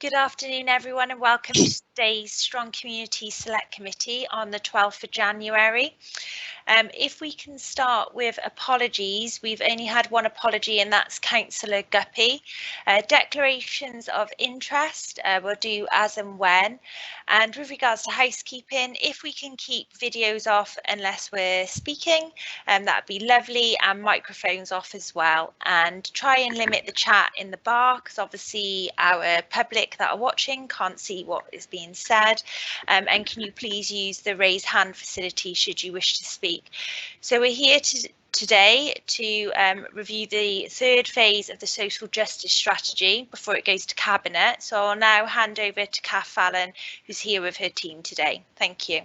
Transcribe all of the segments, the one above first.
Good afternoon, everyone, and welcome to today's Strong Community Select Committee on the 12th of January. If we can start with apologies, we've only had one apology, and that's Councillor Guppy. Declarations of interest we'll do as and when. And with regards to housekeeping, if we can keep videos off unless we're speaking, that'd be lovely, and microphones off as well. And try and limit the chat in the bar, because obviously our public that are watching can't see what is being said. And can you please use the raise hand facility should you wish to speak. So we're here today to review the third phase of the social justice strategy before it goes to Cabinet. So I'll now hand over to Kath Fallon, who's here with her team today. Thank you.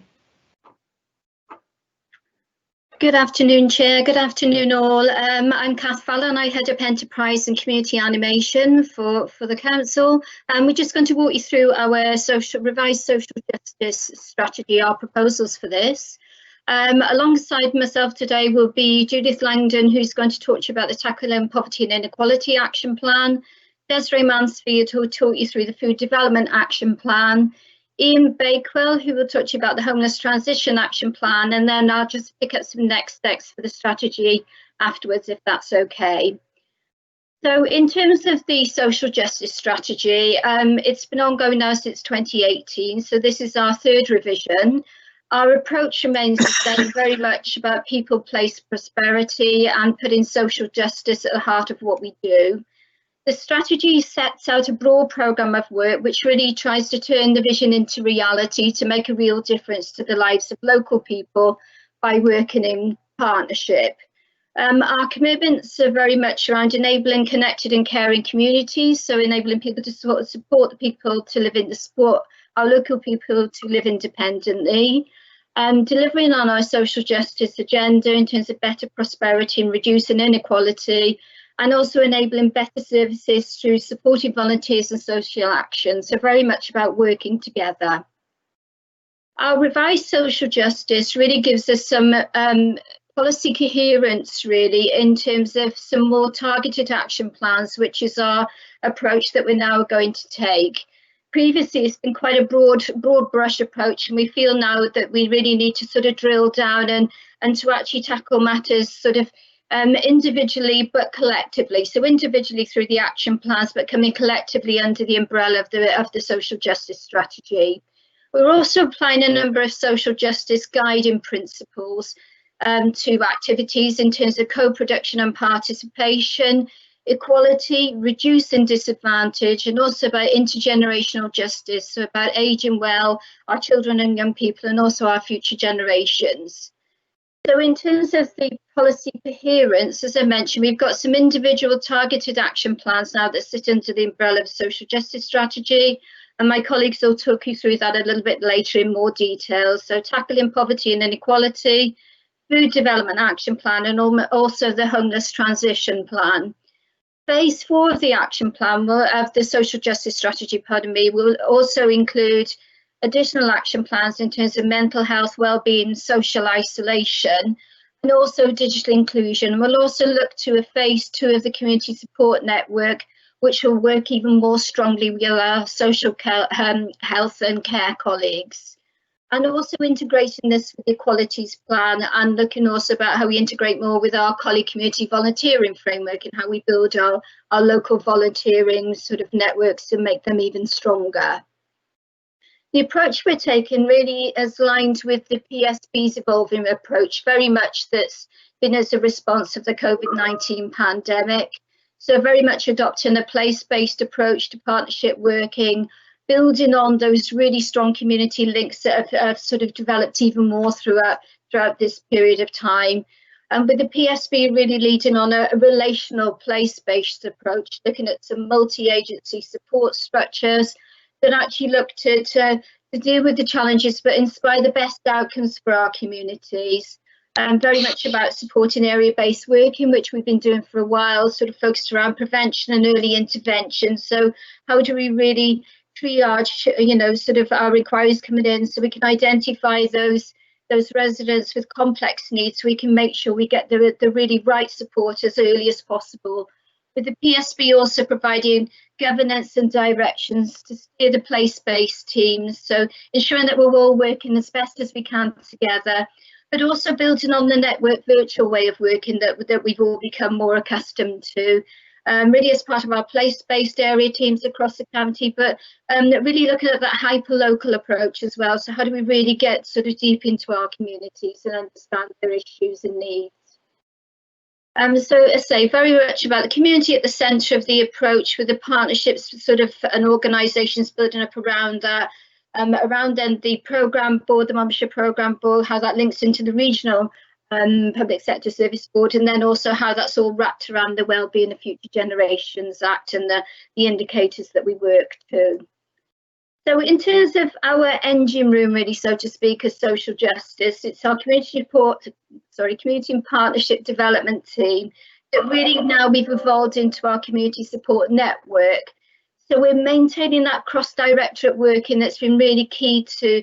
Good afternoon, Chair. Good afternoon, all. I'm Kath Fallon. I head up Enterprise and Community Animation for the Council. And we're just going to walk you through our revised social justice strategy, our proposals for this. Alongside myself today will be Judith Langdon, who's going to talk to you about the Tackling Poverty and Inequality Action Plan, Desiree Mansfield, who will talk you through the Food Development Action Plan, Ian Bakewell, who will talk to you about the Homeless Transition Action Plan, and then I'll just pick up some next steps for the strategy afterwards, if that's okay. So in terms of the social justice strategy, it's been ongoing now since 2018, so this is our third revision. Our approach remains the same, very much about people, place, prosperity, and putting social justice at the heart of what we do. The strategy sets out a broad programme of work which really tries to turn the vision into reality to make a real difference to the lives of local people by working in partnership. Our commitments are very much around enabling connected and caring communities, so enabling people to support the people to live in the sport, our local people to live independently, delivering on our social justice agenda in terms of better prosperity and reducing inequality, and also enabling better services through supporting volunteers and social action. So very much about working together. Our revised social justice really gives us some policy coherence, really, in terms of some more targeted action plans, which is our approach that we're now going to take. Previously, it's been quite a broad brush approach, and we feel now that we really need to sort of drill down and to actually tackle matters sort of individually but collectively. So individually through the action plans, but coming collectively under the umbrella of the social justice strategy. We're also applying a number of social justice guiding principles to activities in terms of co-production and participation, equality, reducing disadvantage, and also about intergenerational justice, so about aging well, our children and young people, and also our future generations. So in terms of the policy coherence, as I mentioned, we've got some individual targeted action plans now that sit under the umbrella of social justice strategy, and my colleagues will talk you through that a little bit later in more detail. So tackling poverty and inequality, food development action plan, and also the homeless transition plan. Phase 4 of the action plan of the social justice strategy, will also include additional action plans in terms of mental health, well-being, social isolation, and also digital inclusion. We'll also look to a phase 2 of the community support network, which will work even more strongly with our social health and care colleagues. And also integrating this with the equalities plan, and looking also about how we integrate more with our colleague community volunteering framework and how we build our local volunteering sort of networks to make them even stronger. The approach we're taking really is aligned with the PSB's evolving approach, very much that's been as a response of the COVID-19 pandemic. So very much adopting a place-based approach to partnership working, building on those really strong community links that have sort of developed even more throughout this period of time. And with the PSB really leading on a relational place-based approach, looking at some multi-agency support structures that actually look to deal with the challenges but inspire the best outcomes for our communities. Very much about supporting area-based working, which we've been doing for a while, sort of focused around prevention and early intervention. So how do we really triage, sort of our inquiries coming in, so we can identify those residents with complex needs, so we can make sure we get the really right support as early as possible with the PSB also providing governance and directions to steer the place-based teams, so ensuring that we're all working as best as we can together, but also building on the network virtual way of working that we've all become more accustomed to. Really as part of our place-based area teams across the county, but really looking at that hyper-local approach as well. So how do we really get sort of deep into our communities and understand their issues and needs? So as I say, very much about the community at the centre of the approach, with the partnerships sort of and organisations building up around that. Around then the programme board, the Monmouthshire Programme Board, how that links into the regional Public Sector Service Board, and then also how that's all wrapped around the Wellbeing of Future Generations Act and the indicators that we work to. So in terms of our engine room, really, so to speak, as social justice, it's our community and partnership development team that really now we've evolved into our community support network. So we're maintaining that cross-directorate working that's been really key to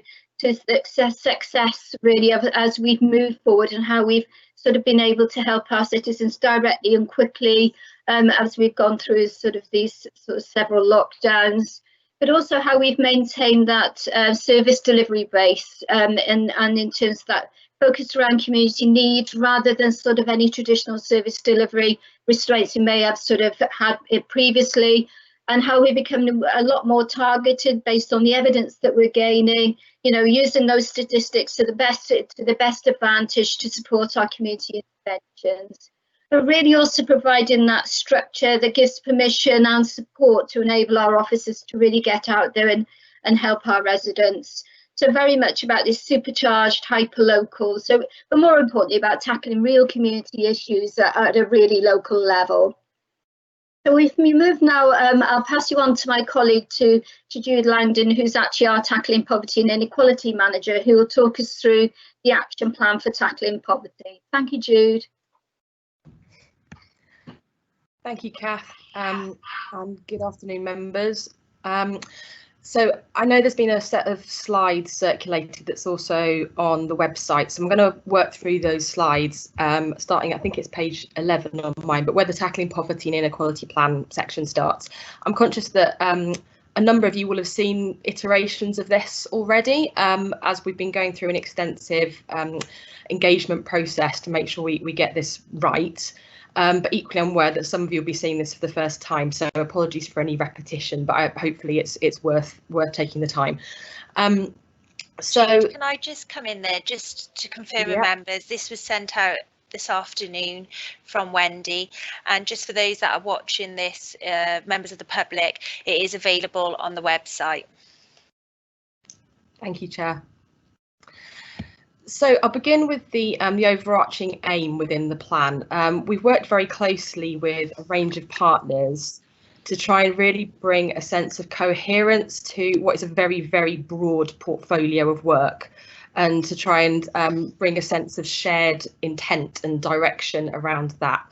success really as we've moved forward, and how we've sort of been able to help our citizens directly and quickly as we've gone through sort of these sort of several lockdowns, but also how we've maintained that service delivery base and in terms of that focus around community needs rather than sort of any traditional service delivery restraints we may have sort of had previously, and how we become a lot more targeted based on the evidence that we're gaining, you know, using those statistics to the best advantage to support our community interventions. But really also providing that structure that gives permission and support to enable our officers to really get out there and help our residents. So very much about this supercharged hyper-local, but more importantly about tackling real community issues at a really local level. So if we move now, I'll pass you on to my colleague, to Jude Langdon, who's actually our Tackling Poverty and Inequality Manager, who will talk us through the action plan for tackling poverty. Thank you, Jude. Thank you, Kath, and good afternoon, members. So I know there's been a set of slides circulated that's also on the website, so I'm going to work through those slides, starting, I think it's page 11 on mine, but where the Tackling Poverty and Inequality Plan section starts. I'm conscious that a number of you will have seen iterations of this already, as we've been going through an extensive engagement process to make sure we get this right. But equally I'm aware that some of you will be seeing this for the first time, so apologies for any repetition, but hopefully it's worth taking the time. So can I just come in there just to confirm with members, this was sent out this afternoon from Wendy, and just for those that are watching this, members of the public, it is available on the website. Thank you, Chair. So I'll begin with the overarching aim within the plan. We've worked very closely with a range of partners to try and really bring a sense of coherence to what is a very, very broad portfolio of work, and to try and bring a sense of shared intent and direction around that.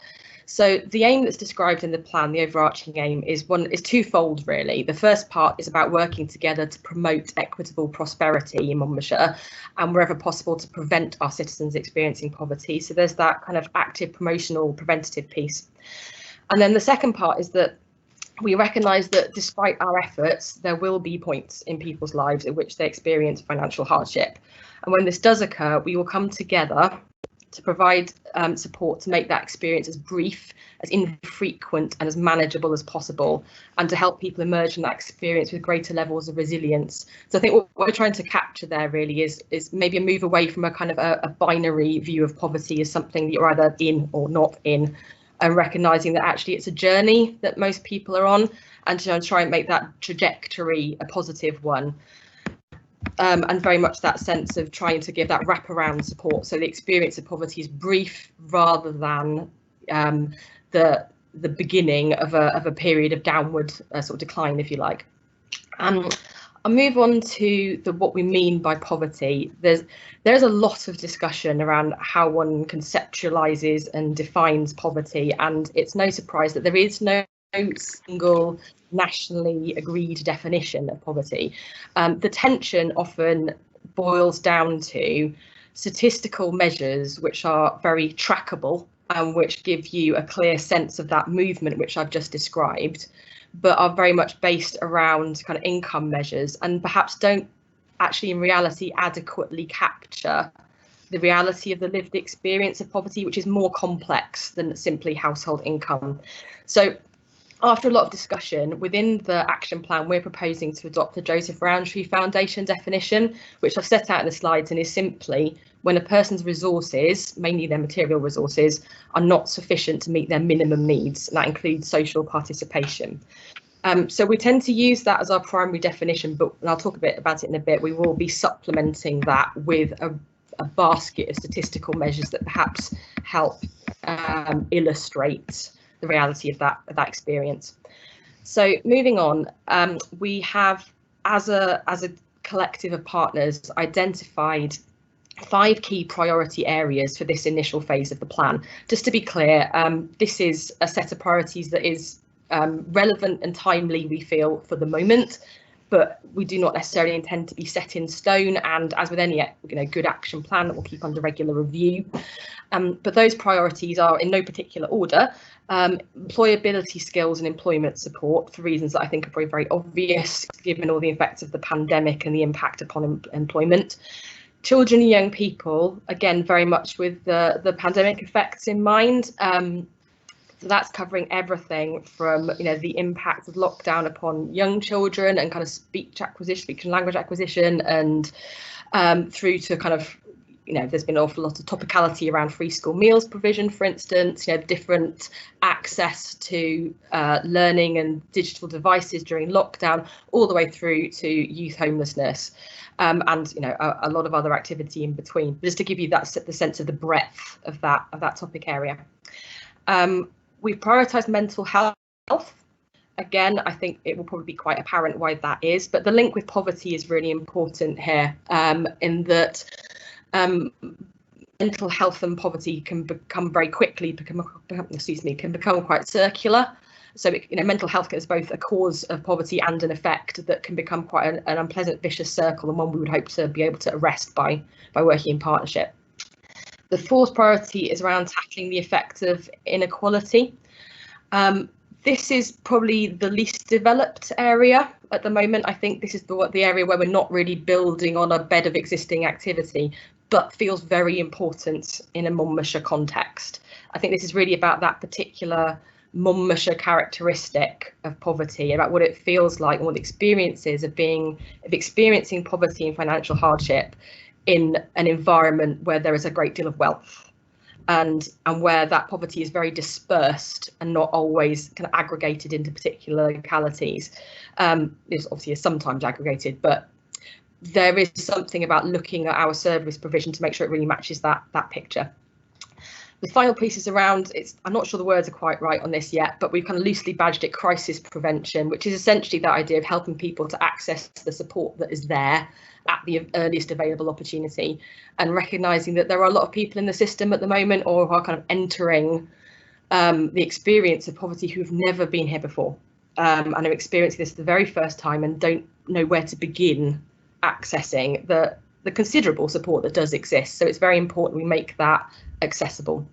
So the aim that's described in the plan, the overarching aim, is twofold really. The first part is about working together to promote equitable prosperity in Monmouthshire, and wherever possible to prevent our citizens experiencing poverty. So there's that kind of active promotional preventative piece. And then the second part is that we recognise that despite our efforts, there will be points in people's lives in which they experience financial hardship. And when this does occur, we will come together to provide support to make that experience as brief, as infrequent and as manageable as possible, and to help people emerge from that experience with greater levels of resilience. So I think what we're trying to capture there really is maybe a move away from a kind of a binary view of poverty as something that you're either in or not in, and recognising that actually it's a journey that most people are on, and to try and make that trajectory a positive one. And very much that sense of trying to give that wraparound support, so the experience of poverty is brief rather than the beginning of a period of downward sort of decline, if you like. I'll move on to what we mean by poverty. There's a lot of discussion around how one conceptualises and defines poverty, and it's no surprise that there is no single nationally agreed definition of poverty. The tension often boils down to statistical measures which are very trackable and which give you a clear sense of that movement which I've just described, but are very much based around kind of income measures and perhaps don't actually in reality adequately capture the reality of the lived experience of poverty, which is more complex than simply household income. So after a lot of discussion within the action plan, we're proposing to adopt the Joseph Roundtree Foundation definition, which I've set out in the slides, and is simply when a person's resources, mainly their material resources, are not sufficient to meet their minimum needs, and that includes social participation. So we tend to use that as our primary definition, but and I'll talk a bit about it in a bit. We will be supplementing that with a basket of statistical measures that perhaps help illustrate the reality of that experience. So moving on, we have, as a collective of partners, identified 5 key priority areas for this initial phase of the plan. Just to be clear, this is a set of priorities that is relevant and timely, we feel, for the moment, but we do not necessarily intend to be set in stone, and as with any good action plan, that will keep under regular review. But those priorities are in no particular order: employability skills and employment support, for reasons that I think are very, very obvious given all the effects of the pandemic and the impact upon employment. Children and young people, again, very much with the pandemic effects in mind. So that's covering everything from the impact of lockdown upon young children and kind of speech and language acquisition, and through to kind of there's been an awful lot of topicality around free school meals provision, for instance, different access to learning and digital devices during lockdown, all the way through to youth homelessness, and a lot of other activity in between. But just to give you the sense of the breadth of that topic area. We've prioritised mental health. Again, I think it will probably be quite apparent why that is, but the link with poverty is really important here, in that mental health and poverty can become quite circular. So mental health is both a cause of poverty and an effect that can become quite an unpleasant vicious circle, and one we would hope to be able to arrest by working in partnership. The 4th priority is around tackling the effects of inequality. This is probably the least developed area at the moment. I think this is the area where we're not really building on a bed of existing activity, but feels very important in a Monmouthshire context. I think this is really about that particular Monmouthshire characteristic of poverty, about what it feels like and what the experience is of experiencing poverty and financial hardship in an environment where there is a great deal of wealth, and where that poverty is very dispersed and not always kind of aggregated into particular localities. This obviously is sometimes aggregated, but there is something about looking at our service provision to make sure it really matches that picture. The final piece is around, I'm not sure the words are quite right on this yet, but we've kind of loosely badged it crisis prevention, which is essentially that idea of helping people to access the support that is there at the earliest available opportunity, and recognising that there are a lot of people in the system at the moment, or who are kind of entering the experience of poverty, who have never been here before, and are experiencing this for the very first time and don't know where to begin accessing the considerable support that does exist. So it's very important we make that accessible.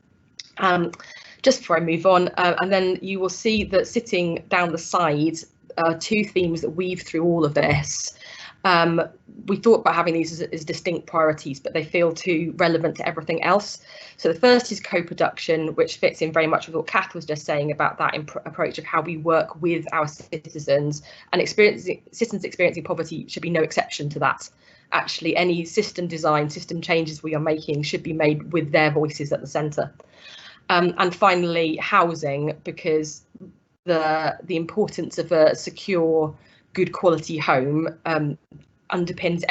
Just before I move on, and then you will see that sitting down the side are 2 themes that weave through all of this. We thought about having these as distinct priorities, but they feel too relevant to everything else. So the first is co-production, which fits in very much with what Kath was just saying about that approach of how we work with our citizens, and citizens experiencing poverty should be no exception to that. Actually, any system design, system changes we are making should be made with their voices at the centre. And finally, housing, because the importance of a secure, good quality home underpins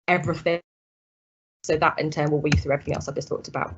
everything. So that in turn will weave through everything else I've just talked about.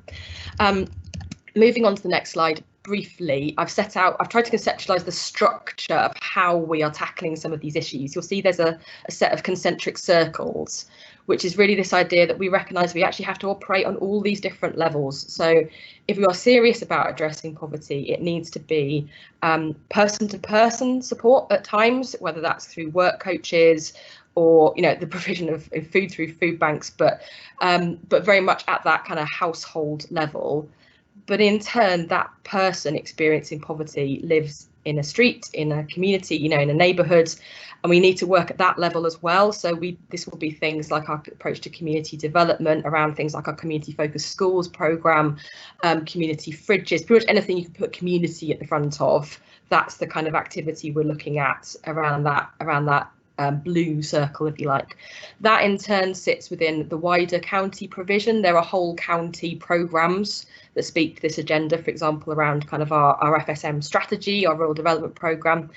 Moving on to the next slide, briefly, I've tried to conceptualise the structure of how we are tackling some of these issues. You'll see there's a set of concentric circles, which is really this idea that we recognise we actually have to operate on all these different levels. So if we are serious about addressing poverty, it needs to be person-to-person support at times, whether that's through work coaches or the provision of food through food banks, but very much at that kind of household level. But in turn, that person experiencing poverty lives in a street, in a community, you know, in a neighbourhood, and we need to work at that level as well. So this will be things like our approach to community development around things like our community focused schools programme, community fridges, pretty much anything you can put community at the front of. That's the kind of activity we're looking at around that blue circle, if you like. That in turn sits within the wider county provision. There are whole county programmes that speak to this agenda, for example, around kind of our FSM strategy, our rural development programme.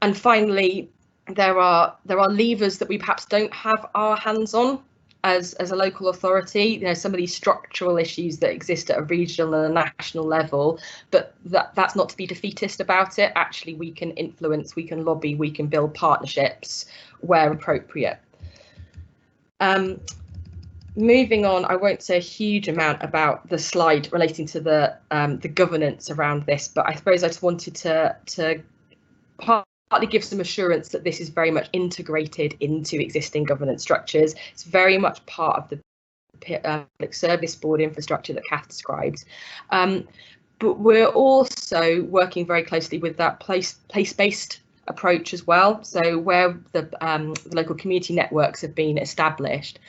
And finally, there are levers that we perhaps don't have our hands on as a local authority. You know, some of these structural issues that exist at a regional and a national level, but that's not to be defeatist about it. Actually, we can influence, we can lobby, we can build partnerships where appropriate. Moving on, I won't say a huge amount about the slide relating to the governance around this, but I suppose I just wanted to partly give some assurance that this is very much integrated into existing governance structures. It's very much part of the public service board infrastructure that Kath described. But we're also working very closely with that place-based approach as well. So where the local community networks have been established,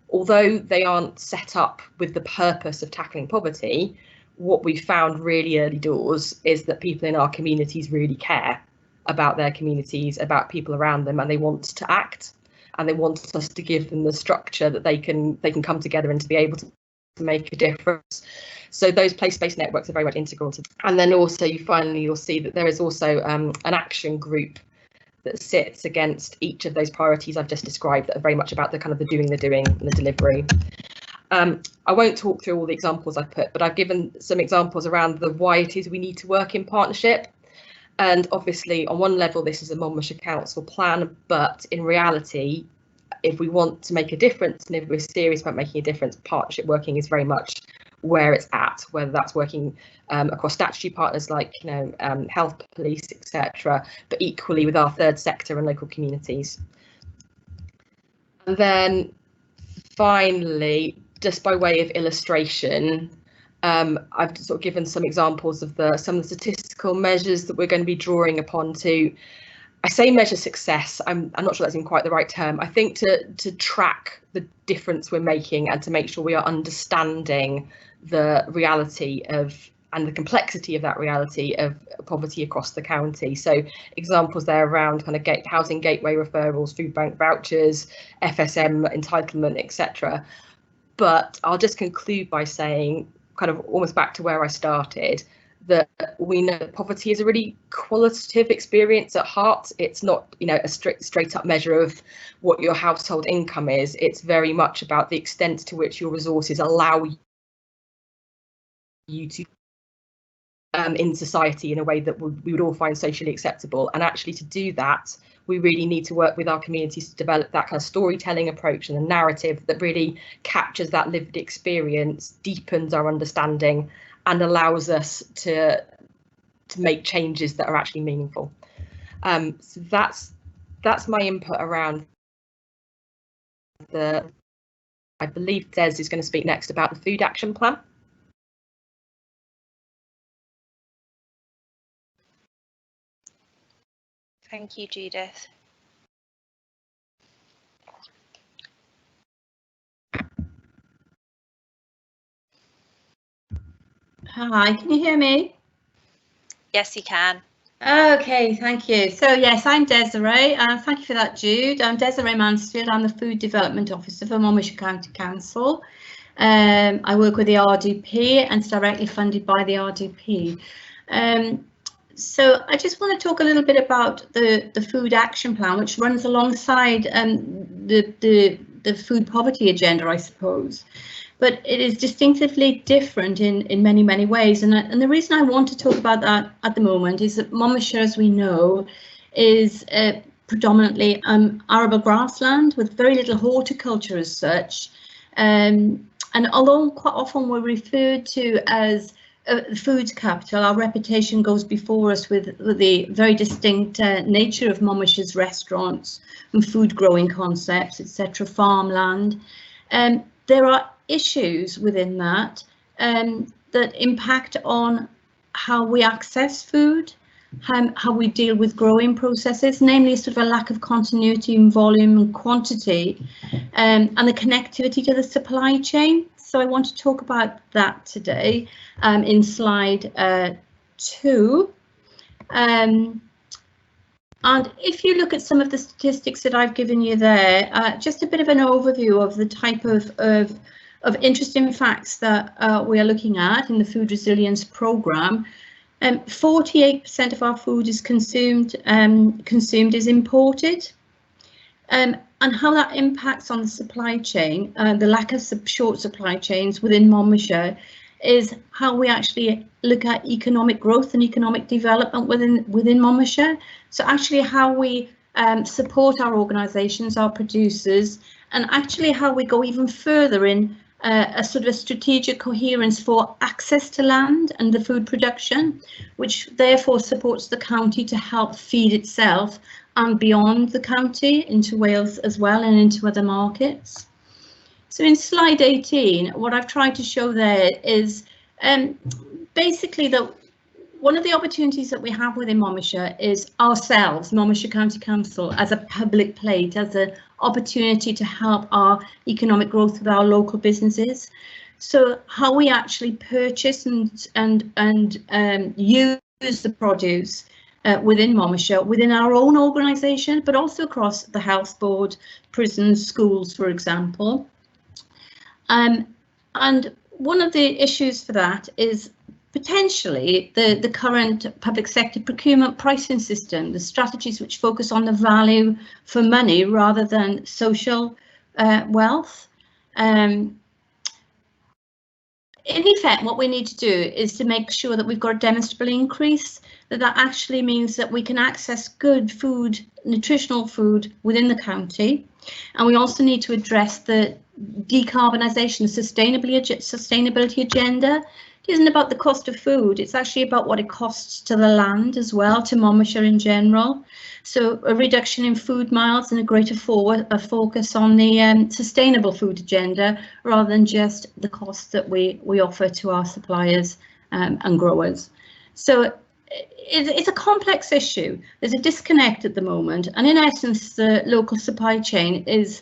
although they aren't set up with the purpose of tackling poverty, what we found really early doors is that people in our communities really care about their communities, about people around them, and they want to act, and they want us to give them the structure that they can come together and to be able to make a difference. So those place-based networks are very much integral to. And then also you'll see that there is also an action group that sits against each of those priorities I've just described that are very much about the kind of the doing and the delivery. I won't talk through all the examples I've put, but I've given some examples around why it is we need to work in partnership. And obviously, on one level, this is a Monmouthshire Council plan, but in reality, if we want to make a difference and if we're serious about making a difference, partnership working is very much where it's at, whether that's working across statutory partners like health, police, etc., but equally with our third sector and local communities. And then finally, just by way of illustration, I've sort of given some examples of some of the statistical measures that we're going to be drawing upon to, I say measure success, I'm not sure that's even quite the right term. I think to track the difference we're making and to make sure we are understanding the reality of and the complexity of that reality of poverty across the county. So examples there around kind of housing gateway referrals, food bank vouchers, FSM entitlement, etc. But I'll just conclude by saying, kind of almost back to where I started, that we know that poverty is a really qualitative experience at heart. It's not, a straight up measure of what your household income is. It's very much about the extent to which your resources allow you to in society in a way that we would all find socially acceptable. And actually to do that, we really need to work with our communities to develop that kind of storytelling approach and a narrative that really captures that lived experience, deepens our understanding, and allows us to make changes that are actually meaningful. So that's my input around I believe Des is going to speak next about the food action plan. Thank you, Judith. Hi, can you hear me? Yes, you can. Okay, thank you. So yes, I'm Desiree. Thank you for that, Jude. I'm Desiree Mansfield. I'm the Food Development Officer for Monmouthshire County Council. I work with the RDP and it's directly funded by the RDP. So I just want to talk a little bit about the food action plan, which runs alongside the food poverty agenda, I suppose. But it is distinctively different in many, many ways. And the reason I want to talk about that at the moment is that Monmouthshire, as we know, is predominantly arable grassland with very little horticulture as such. And although quite often we're referred to as the food capital, our reputation goes before us with the very distinct nature of Monmouthshire's restaurants and food growing concepts, etc., farmland. There are issues within that that impact on how we access food, how we deal with growing processes, namely sort of a lack of continuity in volume and quantity, and the connectivity to the supply chain. So I want to talk about that today in slide 2. And if you look at some of the statistics that I've given you there, just a bit of an overview of the type of interesting facts that we are looking at in the Food Resilience Programme. 48% of our food is consumed is imported, and how that impacts on the supply chain, the lack of short supply chains within Monmouthshire, is how we actually look at economic growth and economic development within Monmouthshire. So actually how we support our organisations, our producers, and actually how we go even further in a sort of a strategic coherence for access to land and the food production, which therefore supports the county to help feed itself and beyond the county into Wales as well and into other markets. So in slide 18, what I've tried to show there is basically that one of the opportunities that we have within Monmouthshire is ourselves, Monmouthshire County Council, as a public plate, as an opportunity to help our economic growth with our local businesses. So how we actually purchase and use the produce within Monmouthshire, within our own organisation, but also across the health board, prisons, schools, for example. And one of the issues for that is potentially the current public sector procurement pricing system, the strategies which focus on the value for money rather than social wealth. In effect, what we need to do is to make sure that we've got a demonstrable increase, that actually means that we can access good food, nutritional food within the county. And we also need to address the decarbonisation, the sustainability agenda. It isn't about the cost of food, it's actually about what it costs to the land as well, to Monmouthshire in general. So a reduction in food miles and a greater focus on the sustainable food agenda, rather than just the costs that we offer to our suppliers and growers. So it's a complex issue. There's a disconnect at the moment, and in essence the local supply chain is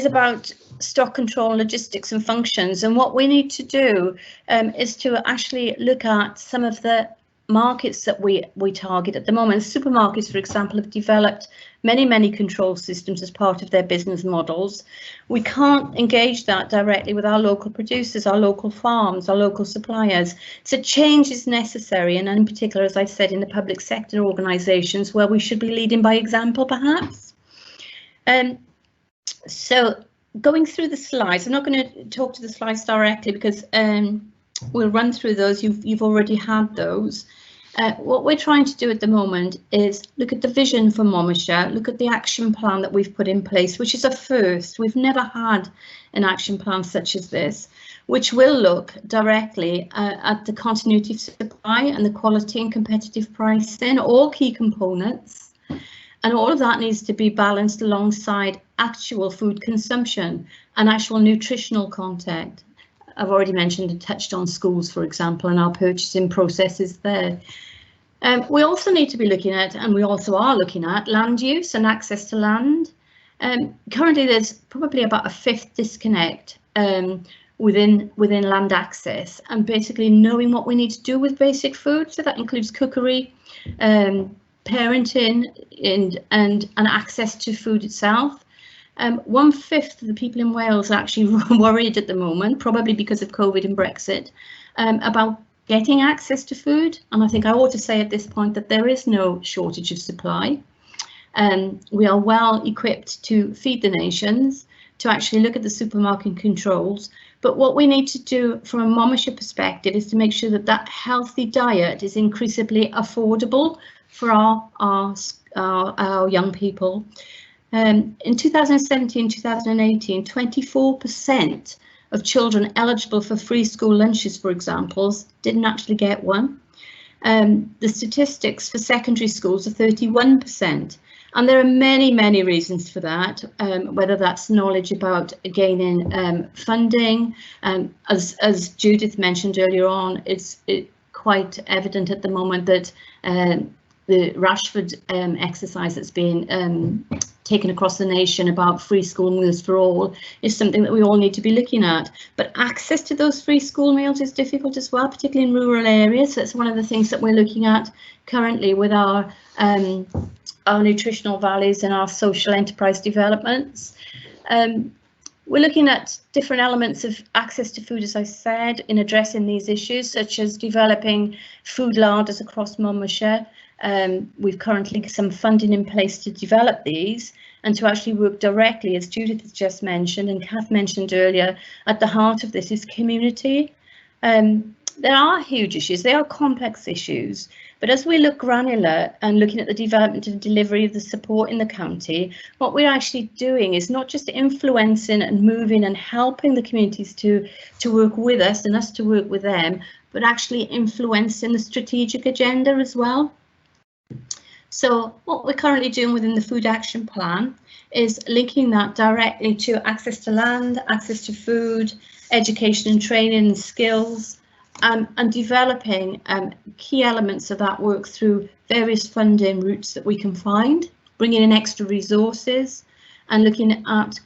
about stock control, logistics and functions. And what we need to do is to actually look at some of the markets that we target at the moment. Supermarkets, for example, have developed many control systems as part of their business models. We can't engage that directly with our local producers, our local farms, our local suppliers. So change is necessary, and in particular, as I said, in the public sector organisations, where we should be leading by example, perhaps. So going through the slides, I'm not going to talk to the slides directly because we'll run through those. You've already had those. What we're trying to do at the moment is look at the vision for Monmouthshire, look at the action plan that we've put in place, which is a first. We've never had an action plan such as this, which will look directly at the continuity of supply and the quality and competitive pricing, all key components. And all of that needs to be balanced alongside actual food consumption and actual nutritional content. I've already mentioned and touched on schools, for example, and our purchasing processes there. We also need to be looking at, and we also are looking at, land use and access to land. Currently, there's probably about a fifth disconnect within land access, and basically knowing what we need to do with basic food. So that includes cookery, parenting, and access to food itself. 1/5 of the people in Wales are actually worried at the moment, probably because of COVID and Brexit, about getting access to food. And I think I ought to say at this point that there is no shortage of supply. We are well equipped to feed the nations, to actually look at the supermarket controls. But what we need to do from a Monmouthshire perspective is to make sure that that healthy diet is increasingly affordable for our young people. In 2017-2018, 24% of children eligible for free school lunches, for example, didn't actually get one. The statistics for secondary schools are 31%. And there are many, many reasons for that, whether that's knowledge about gaining funding. As Judith mentioned earlier on, it's quite evident at the moment that the Rashford exercise that's been taken across the nation about free school meals for all is something that we all need to be looking at. But access to those free school meals is difficult as well, particularly in rural areas. So it's one of the things that we're looking at currently with our nutritional values and our social enterprise developments. We're looking at different elements of access to food, as I said, in addressing these issues, such as developing food larders across Monmouthshire. We've currently some funding in place to develop these and to actually work directly, as Judith has just mentioned and Kath mentioned earlier, at the heart of this is community. There are huge issues, they are complex issues, but as we look granular and looking at the development and delivery of the support in the county, what we're actually doing is not just influencing and moving and helping the communities to work with us and us to work with them, but actually influencing the strategic agenda as well. So what we're currently doing within the Food Action Plan is linking that directly to access to land, access to food, education and training and skills, and developing key elements of that work through various funding routes that we can find, bringing in extra resources and looking at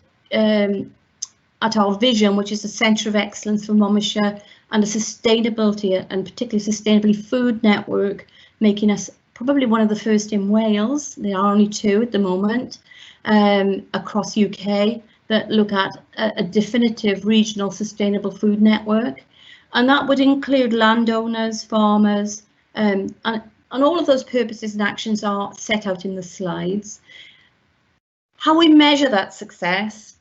our vision, which is a centre of excellence for Monmouthshire and a sustainability and particularly sustainably food network, making us probably one of the first in Wales. There are only 2 at the moment across UK that look at a definitive regional sustainable food network. And that would include landowners, farmers, and all of those purposes and actions are set out in the slides. How we measure that success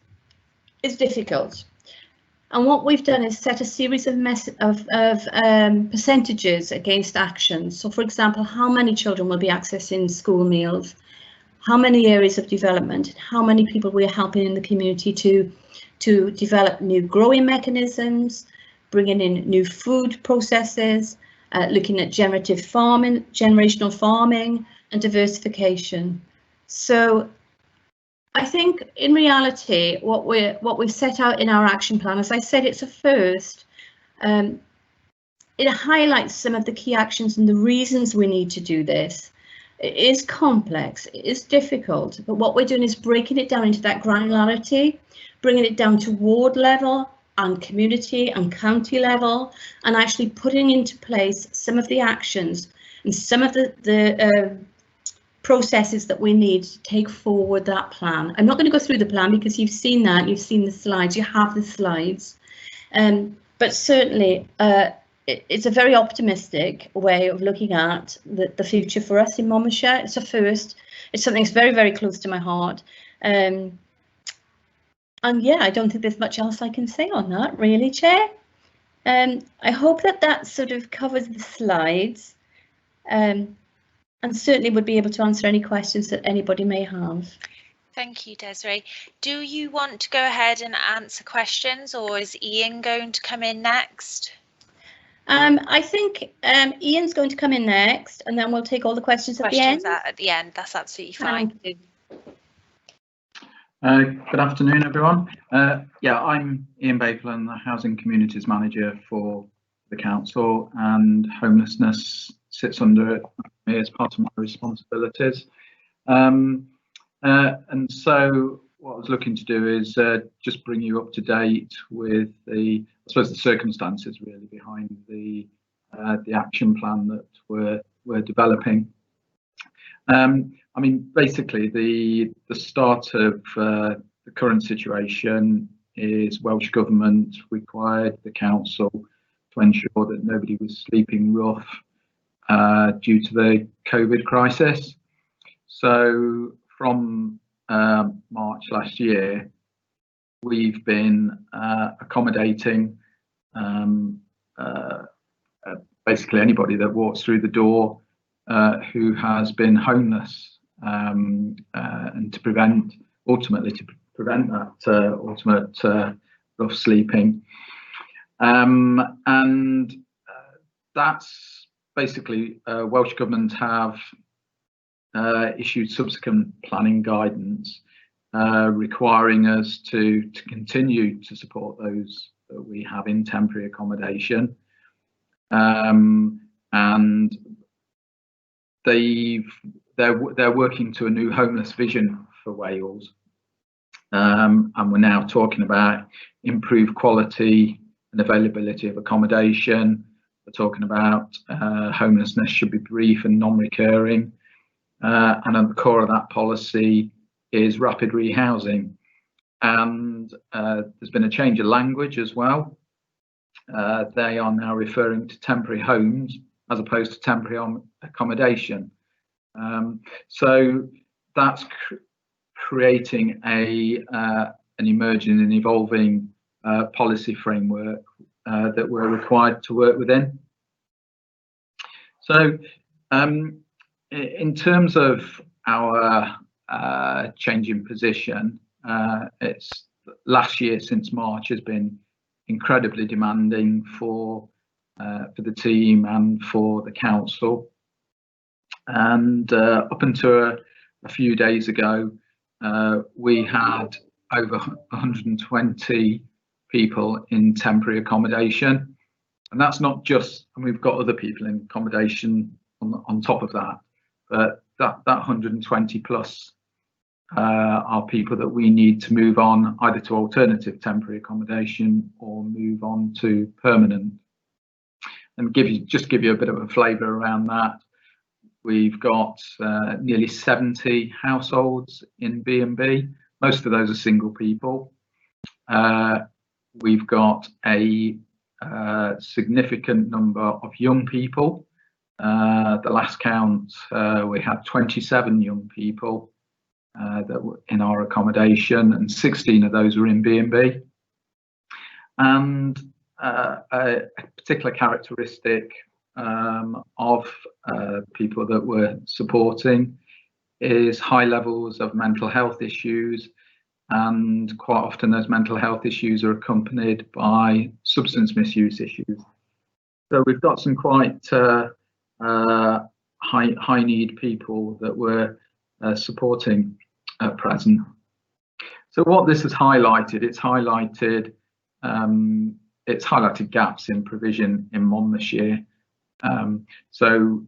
is difficult. And what we've done is set a series of percentages against actions. So, for example, how many children will be accessing school meals, how many areas of development, how many people we're helping in the community to develop new growing mechanisms, bringing in new food processes, looking at generative farming, generational farming and diversification. So I think in reality, what we've set out in our action plan, as I said, it's a first. It highlights some of the key actions and the reasons we need to do this. It is complex, it is difficult, but what we're doing is breaking it down into that granularity, bringing it down to ward level and community and county level, and actually putting into place some of the actions and some of the processes that we need to take forward that plan. I'm not going to go through the plan because you've seen that, you've seen the slides, you have the slides, but certainly it's a very optimistic way of looking at the future for us in Monmouthshire. It's a first, it's something that's very, very close to my heart. And yeah, I don't think there's much else I can say on that, really, Chair. I hope that sort of covers the slides, and certainly would be able to answer any questions that anybody may have. Thank you, Desiree. Do you want to go ahead and answer questions, or is Ian going to come in next? I think Ian's going to come in next, and then we'll take all the questions at the end. At the end, that's absolutely fine. Thank you. Good afternoon, everyone. Yeah, I'm Ian Bakeland, the Housing Communities Manager for the Council, and homelessness sits under me as part of my responsibilities. And so what I was looking to do is just bring you up to date with the circumstances really behind the action plan that we're developing. I mean, basically, the start of the current situation is Welsh Government required the council to ensure that nobody was sleeping rough due to the COVID crisis. So from March last year, we've been accommodating basically anybody that walks through the door who has been homeless, and to ultimately prevent that ultimate rough sleeping, and that's basically Welsh Government have issued subsequent planning guidance requiring us to continue to support those that we have in temporary accommodation, and they're working to a new homeless vision for Wales, and we're now talking about improved quality and availability of accommodation. We're talking about homelessness should be brief and non-recurring, and at the core of that policy is rapid rehousing. And there's been a change of language as well. They are now referring to temporary homes as opposed to temporary accommodation. So that's creating an emerging and evolving policy framework that we're required to work within. So in terms of our change in position, it's last year since March has been incredibly demanding for the team and for the council, and up until a few days ago we had over 120 people in temporary accommodation, and that's not just, and we've got other people in accommodation on top of that, but that 120 plus are people that we need to move on either to alternative temporary accommodation or move on to permanent. And just give you a bit of a flavour around that, we've got nearly 70 households in B&B. Most of those are single people. We've got a significant number of young people. The last count, we had 27 young people that were in our accommodation, and 16 of those were in B&B. And a particular characteristic of people that we're supporting is high levels of mental health issues, and quite often those mental health issues are accompanied by substance misuse issues. So we've got some quite high need people that we're supporting at present. So what this has highlighted, it's highlighted gaps in provision in Monmouthshire. So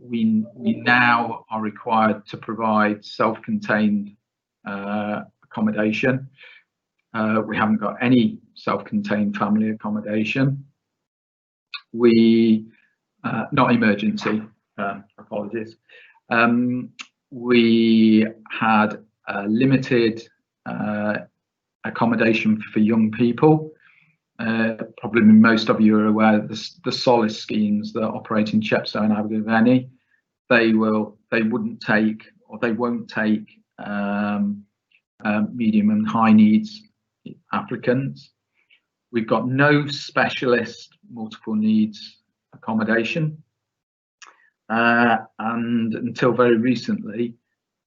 we now are required to provide self-contained accommodation. We haven't got any self-contained family accommodation. We not emergency, apologies. We had limited accommodation for young people. Probably most of you are aware that the solace schemes that operate in Chepstow and Abergavenny, they won't take medium and high needs applicants. We've got no specialist multiple needs accommodation, and until very recently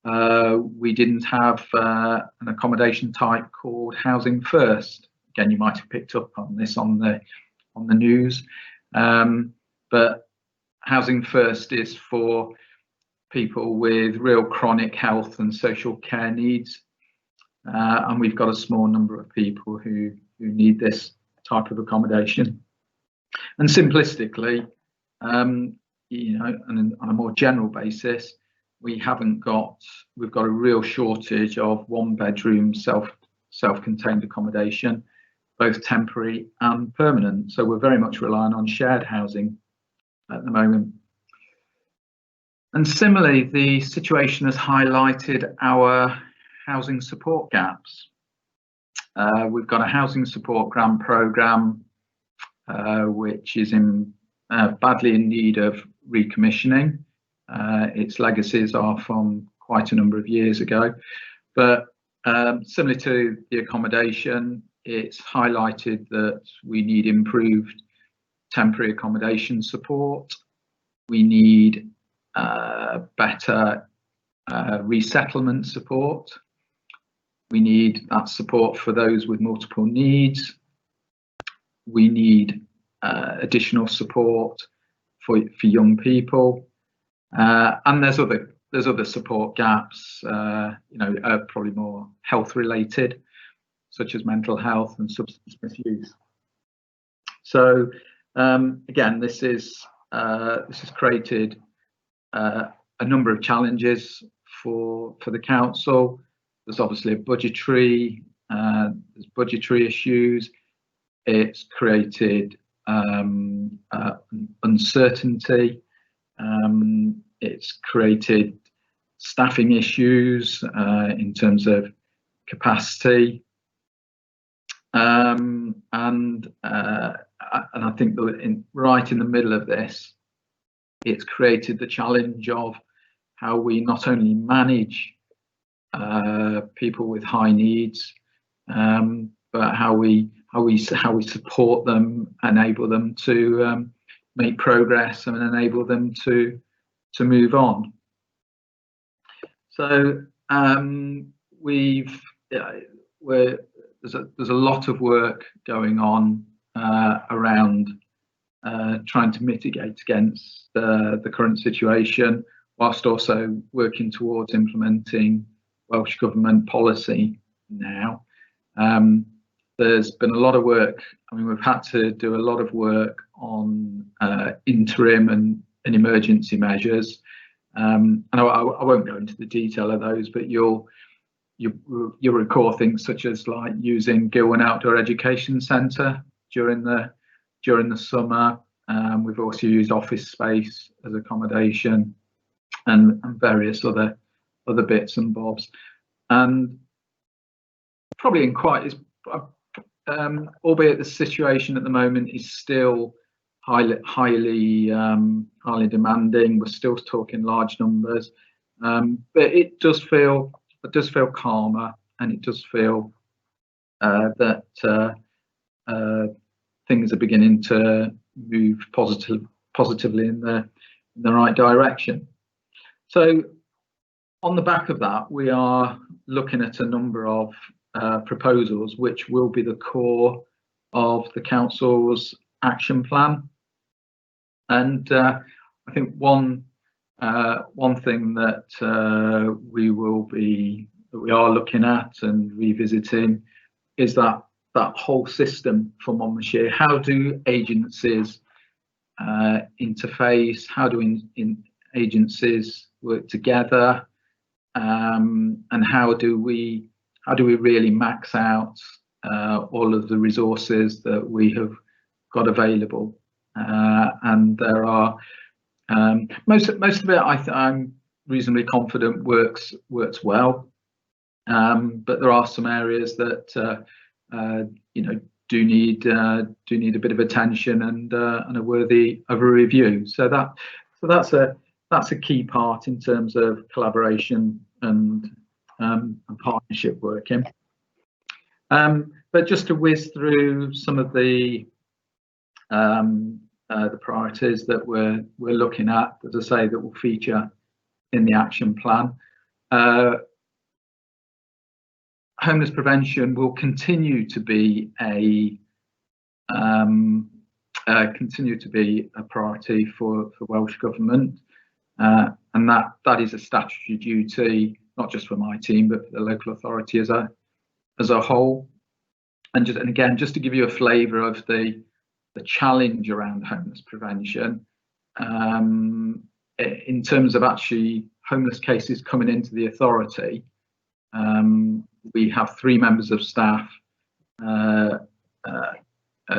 we didn't have an accommodation type called Housing First. Again, you might have picked up on this on the news, but Housing First is for people with real chronic health and social care needs, and we've got a small number of people who need this type of accommodation. And simplistically, you know, and on a more general basis, we've got a real shortage of one-bedroom self-contained accommodation, both temporary and permanent. So we're very much relying on shared housing at the moment. And similarly, the situation has highlighted our housing support gaps. We've got a housing support grant programme which is badly in need of recommissioning. Its legacies are from quite a number of years ago, but similar to the accommodation, it's highlighted that we need improved temporary accommodation support. We need better resettlement support. We need that support for those with multiple needs. We need additional support for young people, and there's other support gaps, probably more health related, such as mental health and substance misuse. So again, this has created a number of challenges for the council. There's obviously there's budgetary issues. It's created uncertainty. It's created staffing issues in terms of capacity, and I think that right in the middle of this, it's created the challenge of how we not only manage people with high needs, but how we support them, enable them to make progress, and enable them to move on. So there's a lot of work going on around trying to mitigate against the current situation, whilst also working towards implementing Welsh Government policy now. There's been a lot of work. I mean, we've had to do a lot of work on interim and emergency measures. And I won't go into the detail of those, but you'll recall things such as like using Gilwyn Outdoor Education Centre during the summer. We've also used office space as accommodation, and various other bits and bobs. And probably in quite, albeit the situation at the moment is still highly demanding. We're still talking large numbers, but it does feel calmer, and it does feel that things are beginning to move positively in the right direction. So on the back of that, we are looking at a number of proposals which will be the core of the council's action plan. And I think one thing that we are looking at and revisiting is that whole system for Monmouthshire. How do agencies interface? How do agencies work together? And how do we really max out all of the resources that we have got available? And there are most of it, I'm reasonably confident works well, but there are some areas that do need a bit of attention and are worthy of a review. So that's a key part in terms of collaboration and partnership working. But just to whiz through some of the priorities that we're looking at, as I say, that will feature in the action plan. Homeless prevention will continue to be a priority for Welsh Government, and that is a statutory duty, not just for my team, but for the local authority as a whole. And again, just to give you a flavour of the challenge around homeless prevention, in terms of actually homeless cases coming into the authority, we have 3 members of staff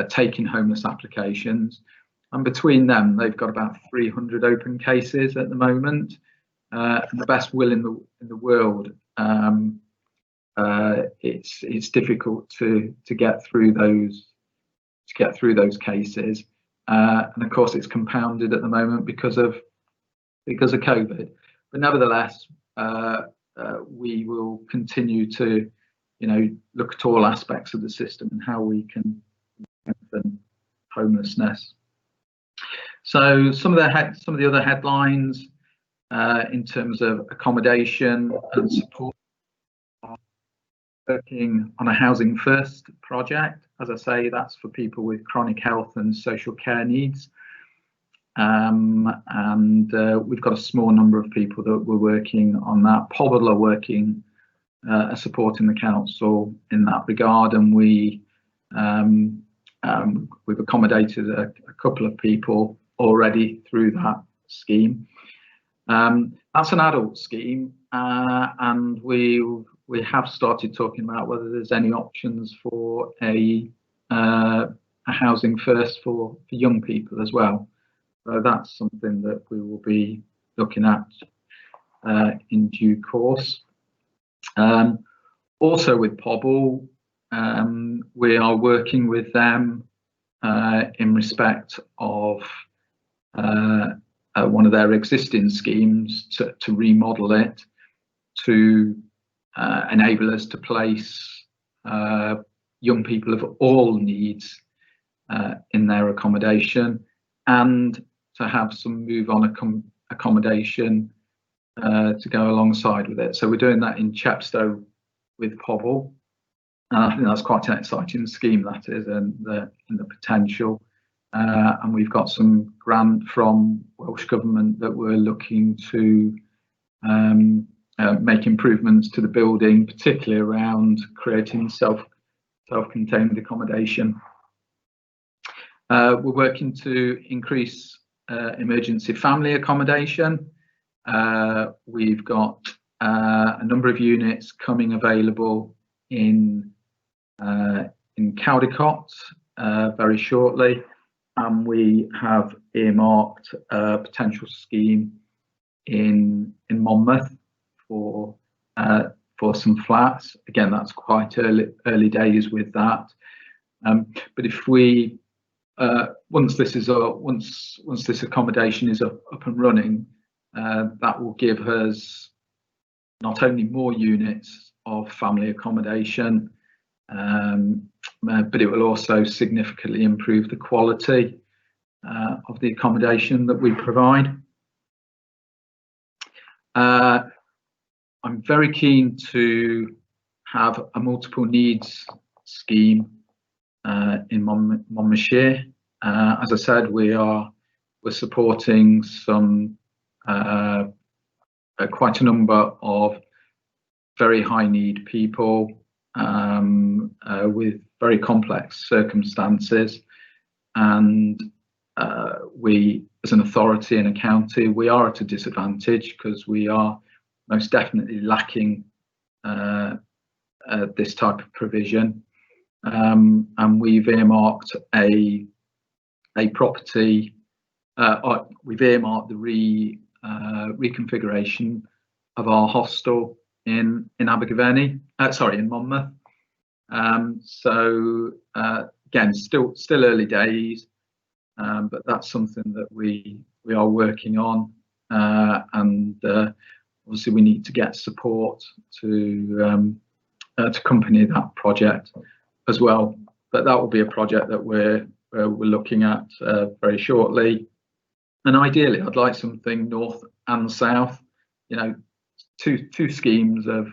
taking homeless applications, and between them they've got about 300 open cases at the moment. And the best will in the world, it's difficult to get through those cases, and of course it's compounded at the moment because of COVID. But nevertheless, we will continue to look at all aspects of the system and how we can strengthen homelessness. So some of the other headlines in terms of accommodation and support, working on a Housing First project. As I say, that's for people with chronic health and social care needs. and we've got a small number of people that we're working on that. Pobble are working, supporting the council in that regard, and we've accommodated a couple of people already through that scheme. That's an adult scheme, and we have started talking about whether there's any options for a housing first for young people as well. So that's something that we will be looking at in due course. Also with Pobble, we are working with them in respect of one of their existing schemes to remodel it to enable us to place young people of all needs in their accommodation, and to have some move on accommodation to go alongside with it. So we're doing that in Chepstow with Pobble, and I think that's quite an exciting scheme, that is, and the potential. And we've got some grant from Welsh Government that we're looking to make improvements to the building, particularly around creating self-contained accommodation. We're working to increase emergency family accommodation. We've got a number of units coming available in Caldicott very shortly, and we have earmarked a potential scheme in Monmouth for some flats. Again, that's quite early days with that, but if we once this accommodation is up and running, that will give us not only more units of family accommodation, but it will also significantly improve the quality of the accommodation that we provide. I'm very keen to have a multiple needs scheme in Monmouthshire. As I said, we're supporting some quite a number of very high need people with very complex circumstances, and we, as an authority in a county, we are at a disadvantage because we are most definitely lacking this type of provision, and we've earmarked a property. We've earmarked the reconfiguration of our hostel in Abergavenny, in Monmouth. So again, still early days, but that's something that we are working on, and obviously we need to get support to accompany that project as well. But that will be a project that we're looking at very shortly, and ideally I'd like something north and south, you know, two schemes of,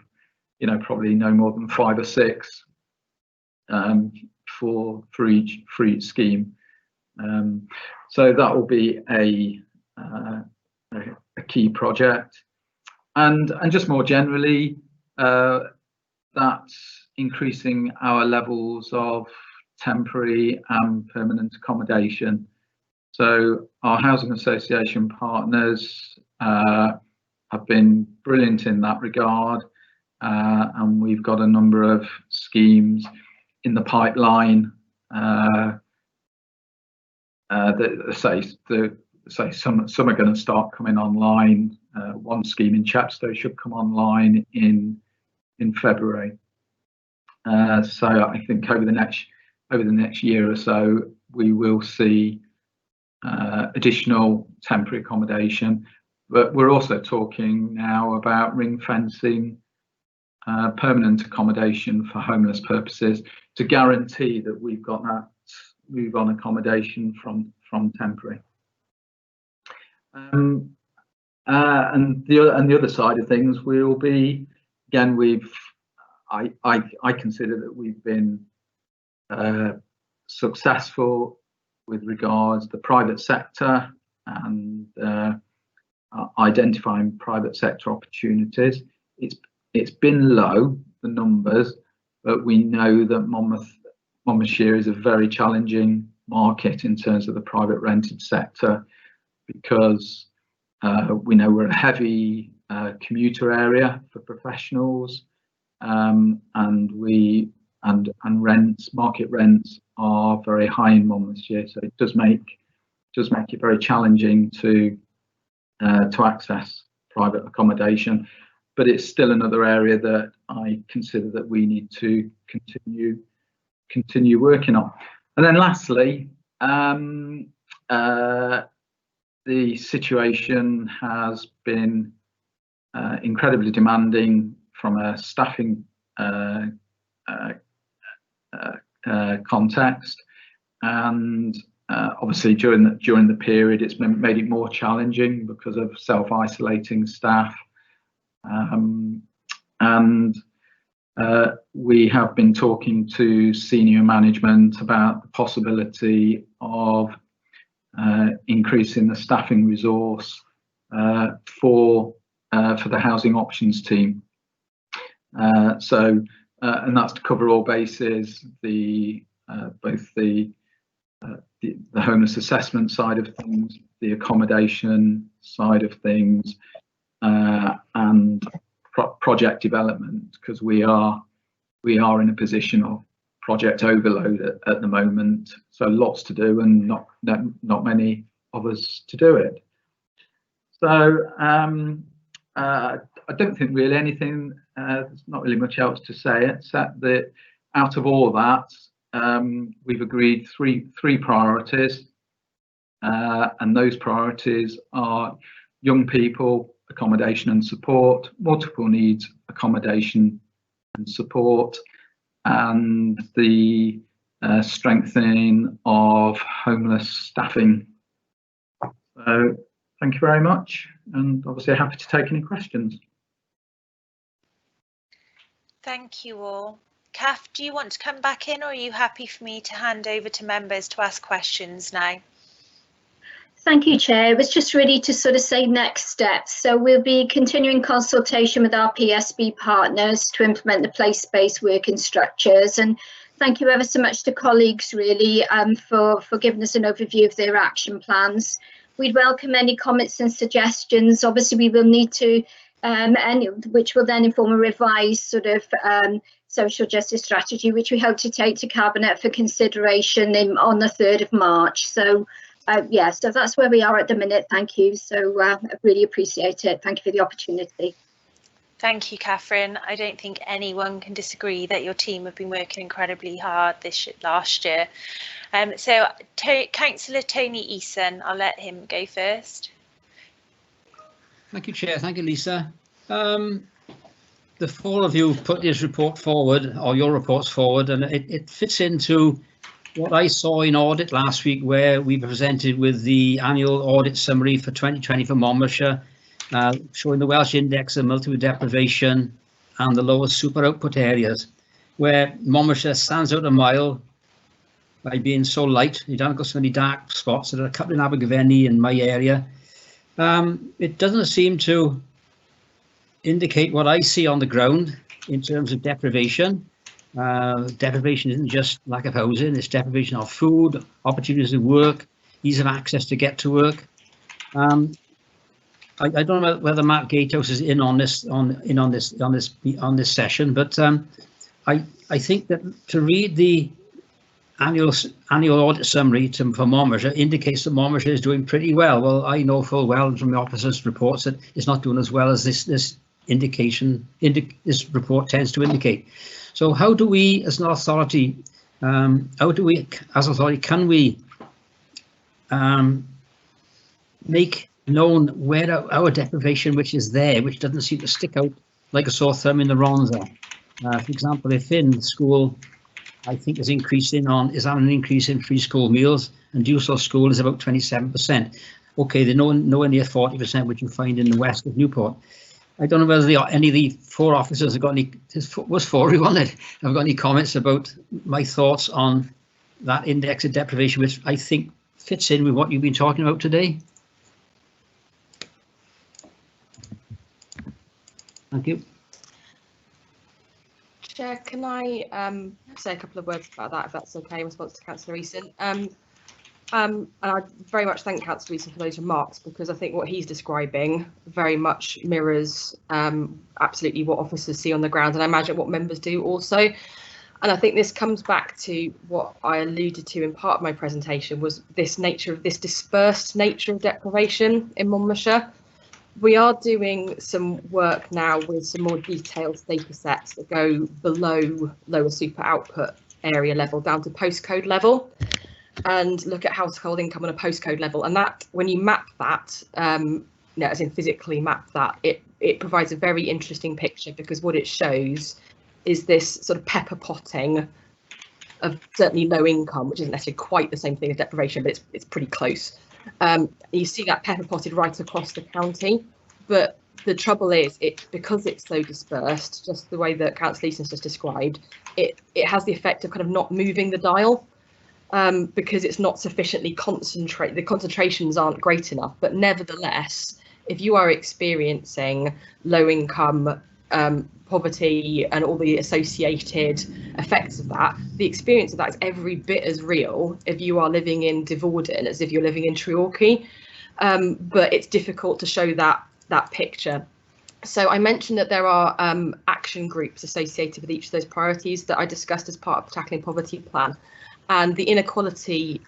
you know, probably no more than 5 or 6 for each scheme. So that will be a key project, and just more generally, that's increasing our levels of temporary and permanent accommodation. So our housing association partners have been brilliant in that regard, and we've got a number of schemes in the pipeline that say some are going to start coming online. One scheme in Chepstow should come online in February. So I think over the next year or so, we will see additional temporary accommodation, but we're also talking now about ring fencing permanent accommodation for homeless purposes to guarantee that we've got that move on accommodation from temporary. And the other side of things will be, again, I consider that we've been successful with regards to the private sector and identifying private sector opportunities. It's been low, the numbers, but we know that Monmouthshire is a very challenging market in terms of the private rented sector, because we know we're a heavy commuter area for professionals, and market rents are very high in Monmouthshire, so it does make it very challenging to access private accommodation. But it's still another area that I consider that we need to continue working on. And then lastly, the situation has been incredibly demanding from a staffing context, and obviously during the period it's made it more challenging because of self-isolating staff, and we have been talking to senior management about the possibility of increasing the staffing resource for the housing options team. And that's to cover all bases, both the homeless assessment side of things, the accommodation side of things, and project development, because we are in a position of project overload at the moment, so lots to do and not many of us to do it. So I don't think really anything, there's not really much else to say, except that out of all that, we've agreed three priorities, and those priorities are young people, accommodation and support, multiple needs, accommodation and support, and the strengthening of homeless staffing. So thank you very much, and obviously happy to take any questions. Thank you all. Kath, do you want to come back in, or are you happy for me to hand over to members to ask questions now? Thank you, Chair. It was just really to sort of say next steps. So we'll be continuing consultation with our PSB partners to implement the place-based working structures. And thank you ever so much to colleagues, really, for giving us an overview of their action plans. We'd welcome any comments and suggestions. Obviously, we will need to, which will then inform a revised sort of social justice strategy, which we hope to take to Cabinet for consideration on the 3rd of March. So yeah, so that's where we are at the minute. Thank you. So I really appreciate it. Thank you for the opportunity. Thank you, Catherine. I don't think anyone can disagree that your team have been working incredibly hard last year. So Councillor Tony Eason, I'll let him go first. Thank you, Chair. Thank you, Lisa. The four of you put this report forward, or your reports forward, and it fits into what I saw in audit last week, where we presented with the annual audit summary for 2020 for Monmouthshire, showing the Welsh index of multiple deprivation and the lowest super output areas, where Monmouthshire stands out a mile by being so light. You don't got so many dark spots. There are a couple in Abergavenny in my area. It doesn't seem to indicate what I see on the ground in terms of deprivation. Deprivation isn't just lack of housing, it's deprivation of food, opportunities to work, ease of access to get to work. I don't know whether Mark Gatehouse is in on this on this session, but I think that to read the annual audit summary for Monmouthshire indicates that Monmouthshire is doing pretty well. Well, I know full well from the officers' reports that it's not doing as well as this report tends to indicate. So how do we, as an authority, can we make known where our deprivation, which is there, which doesn't seem to stick out like a sore thumb in the Ronza? For example, if in school, I think is on an increase in free school meals, and Dewsall School is about 27%. Okay, they're nowhere near 40%, which you find in the west of Newport. I don't know whether any of the four officers have got any, was four who on it, have got any comments about my thoughts on that index of deprivation, which I think fits in with what you've been talking about today. Thank you. Chair, can I say a couple of words about that, if that's okay, in response to Councillor Eason? And I very much thank Councillor Eason for those remarks, because I think what he's describing very much mirrors absolutely what officers see on the ground, and I imagine what members do also. And I think this comes back to what I alluded to in part of my presentation, was this dispersed nature of deprivation in Monmouthshire. We are doing some work now with some more detailed data sets that go below lower super output area level down to postcode level, and look at household income on a postcode level. And that, when you map that, as in physically map that, it provides a very interesting picture, because what it shows is this sort of pepper potting of certainly low income, which isn't necessarily quite the same thing as deprivation, but it's pretty close. You see that pepper potted right across the county, but the trouble is, because it's so dispersed, just the way that Councillor Eason's just described, it has the effect of kind of not moving the dial, because it's not sufficiently concentrated. The concentrations aren't great enough. But nevertheless, if you are experiencing low income, poverty and all the associated effects of that, the experience of that is every bit as real if you are living in Devorden as if you're living in Treorchy, but it's difficult to show that picture. So I mentioned that there are action groups associated with each of those priorities that I discussed as part of the Tackling Poverty plan, and the Inequality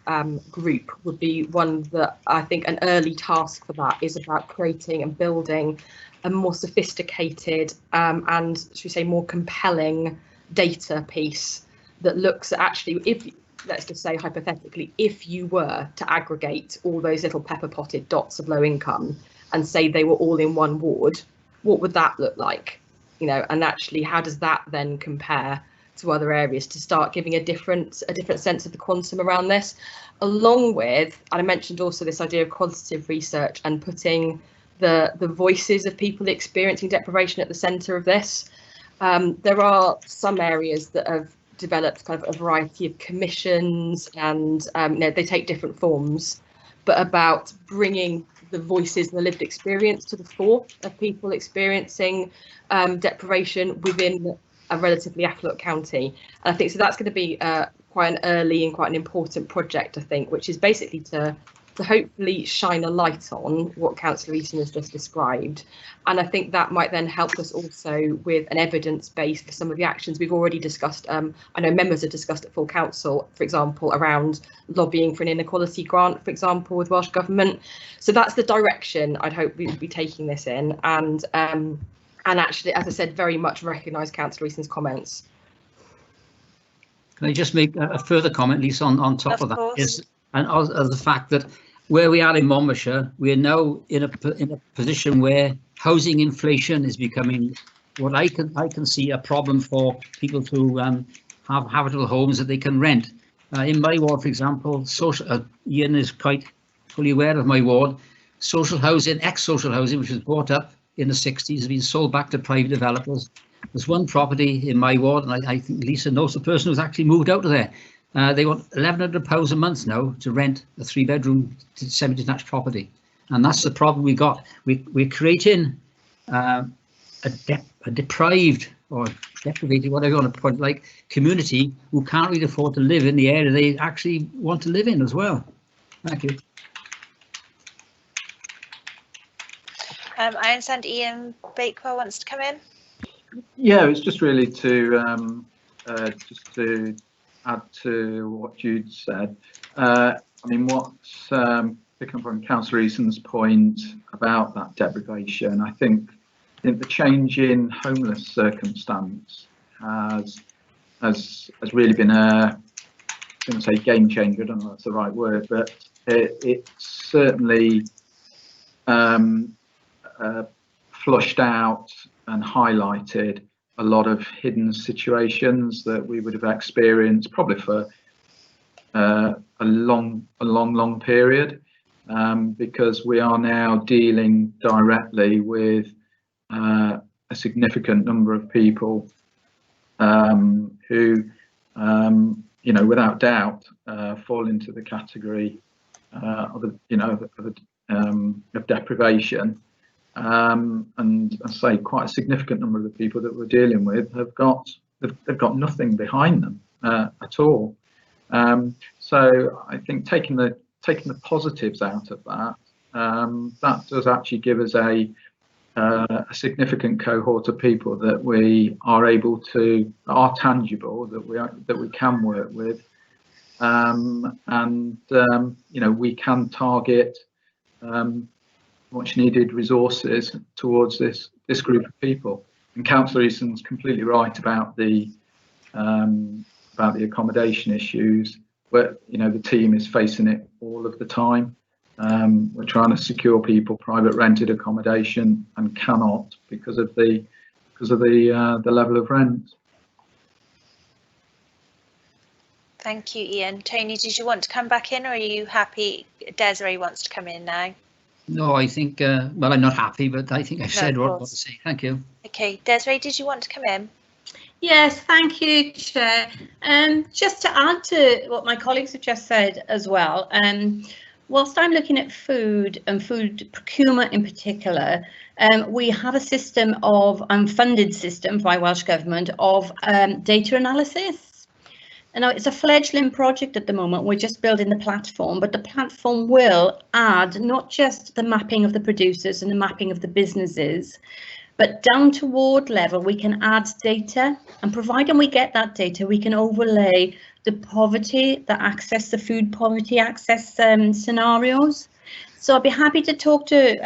group would be one that I think an early task for that is about creating and building a more sophisticated and, should we say, more compelling data piece that looks at actually, if, let's just say hypothetically, if you were to aggregate all those little pepper potted dots of low income and say they were all in one ward, what would that look like? You know, and actually, how does that then compare to other areas, to start giving a different sense of the quantum around this, along with, and I mentioned also this idea of quantitative research and putting the voices of people experiencing deprivation at the centre of this. There are some areas that have developed kind of a variety of commissions, and they take different forms, but about bringing the voices and the lived experience to the fore of people experiencing deprivation within a relatively affluent county. And I think so that's going to be quite an early and quite an important project, I think, which is basically to hopefully shine a light on what Councillor Eason has just described. And I think that might then help us also with an evidence base for some of the actions we've already discussed. I know members have discussed at full council, for example, around lobbying for an inequality grant, for example, with Welsh Government. So that's the direction I'd hope we would be taking this in. And actually, as I said, very much recognise Councillor Eason's comments. Can I just make a further comment, Lisa, on top of that? Course. And the fact that where we are in Monmouthshire, we are now in a position where housing inflation is becoming what I can see a problem for people to have habitable homes that they can rent. In my ward, for example, Ian is quite fully aware of my ward. Social housing, ex-social housing, which was bought up in the 60s, has been sold back to private developers. There's one property in my ward, and I think Lisa knows the person who's actually moved out of there. They want £1,100 a month now to rent a 3-bedroom semi-detached property, and that's the problem we got. We're creating a deprived or deprivated, whatever you want to put it, like community who can't really afford to live in the area they actually want to live in as well. Thank you. I understand Ian Bakewell wants to come in. Yeah, it's just really to add to what Jude said. I mean, what's picking up on Councillor Eason's point about that deprivation, I think the change in homeless circumstance has really been I'm going to say game changer. I don't know if that's the right word, but it's certainly flushed out and highlighted a lot of hidden situations that we would have experienced probably for a long period, because we are now dealing directly with a significant number of people who, without doubt, fall into the category of deprivation. and I say quite a significant number of the people that we're dealing with they've got nothing behind them at all. So I think taking the positives out of that, that does actually give us a significant cohort of people that we are able to, are tangible, that we can work with, and you know, we can target much needed resources towards this group of people. And Councillor Easton's completely right about the accommodation issues, but you know, the team is facing it all of the time. We're trying to secure people private rented accommodation and cannot because of the level of rent. Thank you, Ian. Tony, did you want to come back in, or are you happy? Desiree wants to come in now. No, I think, well, I'm not happy, but I think I've said what I want to say. Thank you. Okay, Desiree, did you want to come in? Yes, thank you, Chair. Just to add to what my colleagues have just said as well, whilst I'm looking at food and food procurement in particular, we have a system of funded system by Welsh Government of data analysis. And now it's a fledgling project at the moment. We're just building the platform, but the platform will add not just the mapping of the producers and the mapping of the businesses, but down to ward level, we can add data, and providing we get that data, we can overlay the poverty, the food poverty access scenarios. So I'd be happy to talk to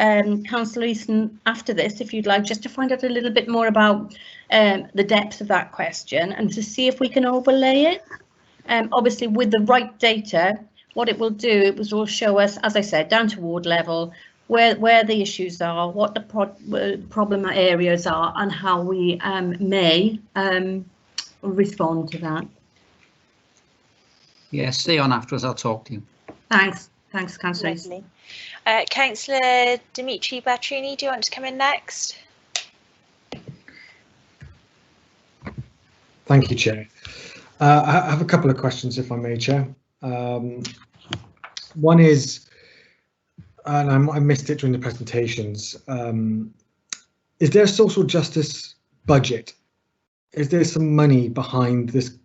Councillor Easton after this, if you'd like, just to find out a little bit more about the depth of that question and to see if we can overlay it. Obviously, with the right data, what it will do, it will show us, as I said, down to ward level, where the issues are, what the problem areas are, and how we may respond to that. Yeah, stay on afterwards, I'll talk to you. Thanks, Councillor. Councillor Dimitri Batrini, do you want to come in next? Thank you, Chair. I have a couple of questions, if I may, Chair. One is, and I missed it during the presentations, is there a social justice budget? Is there some money behind this?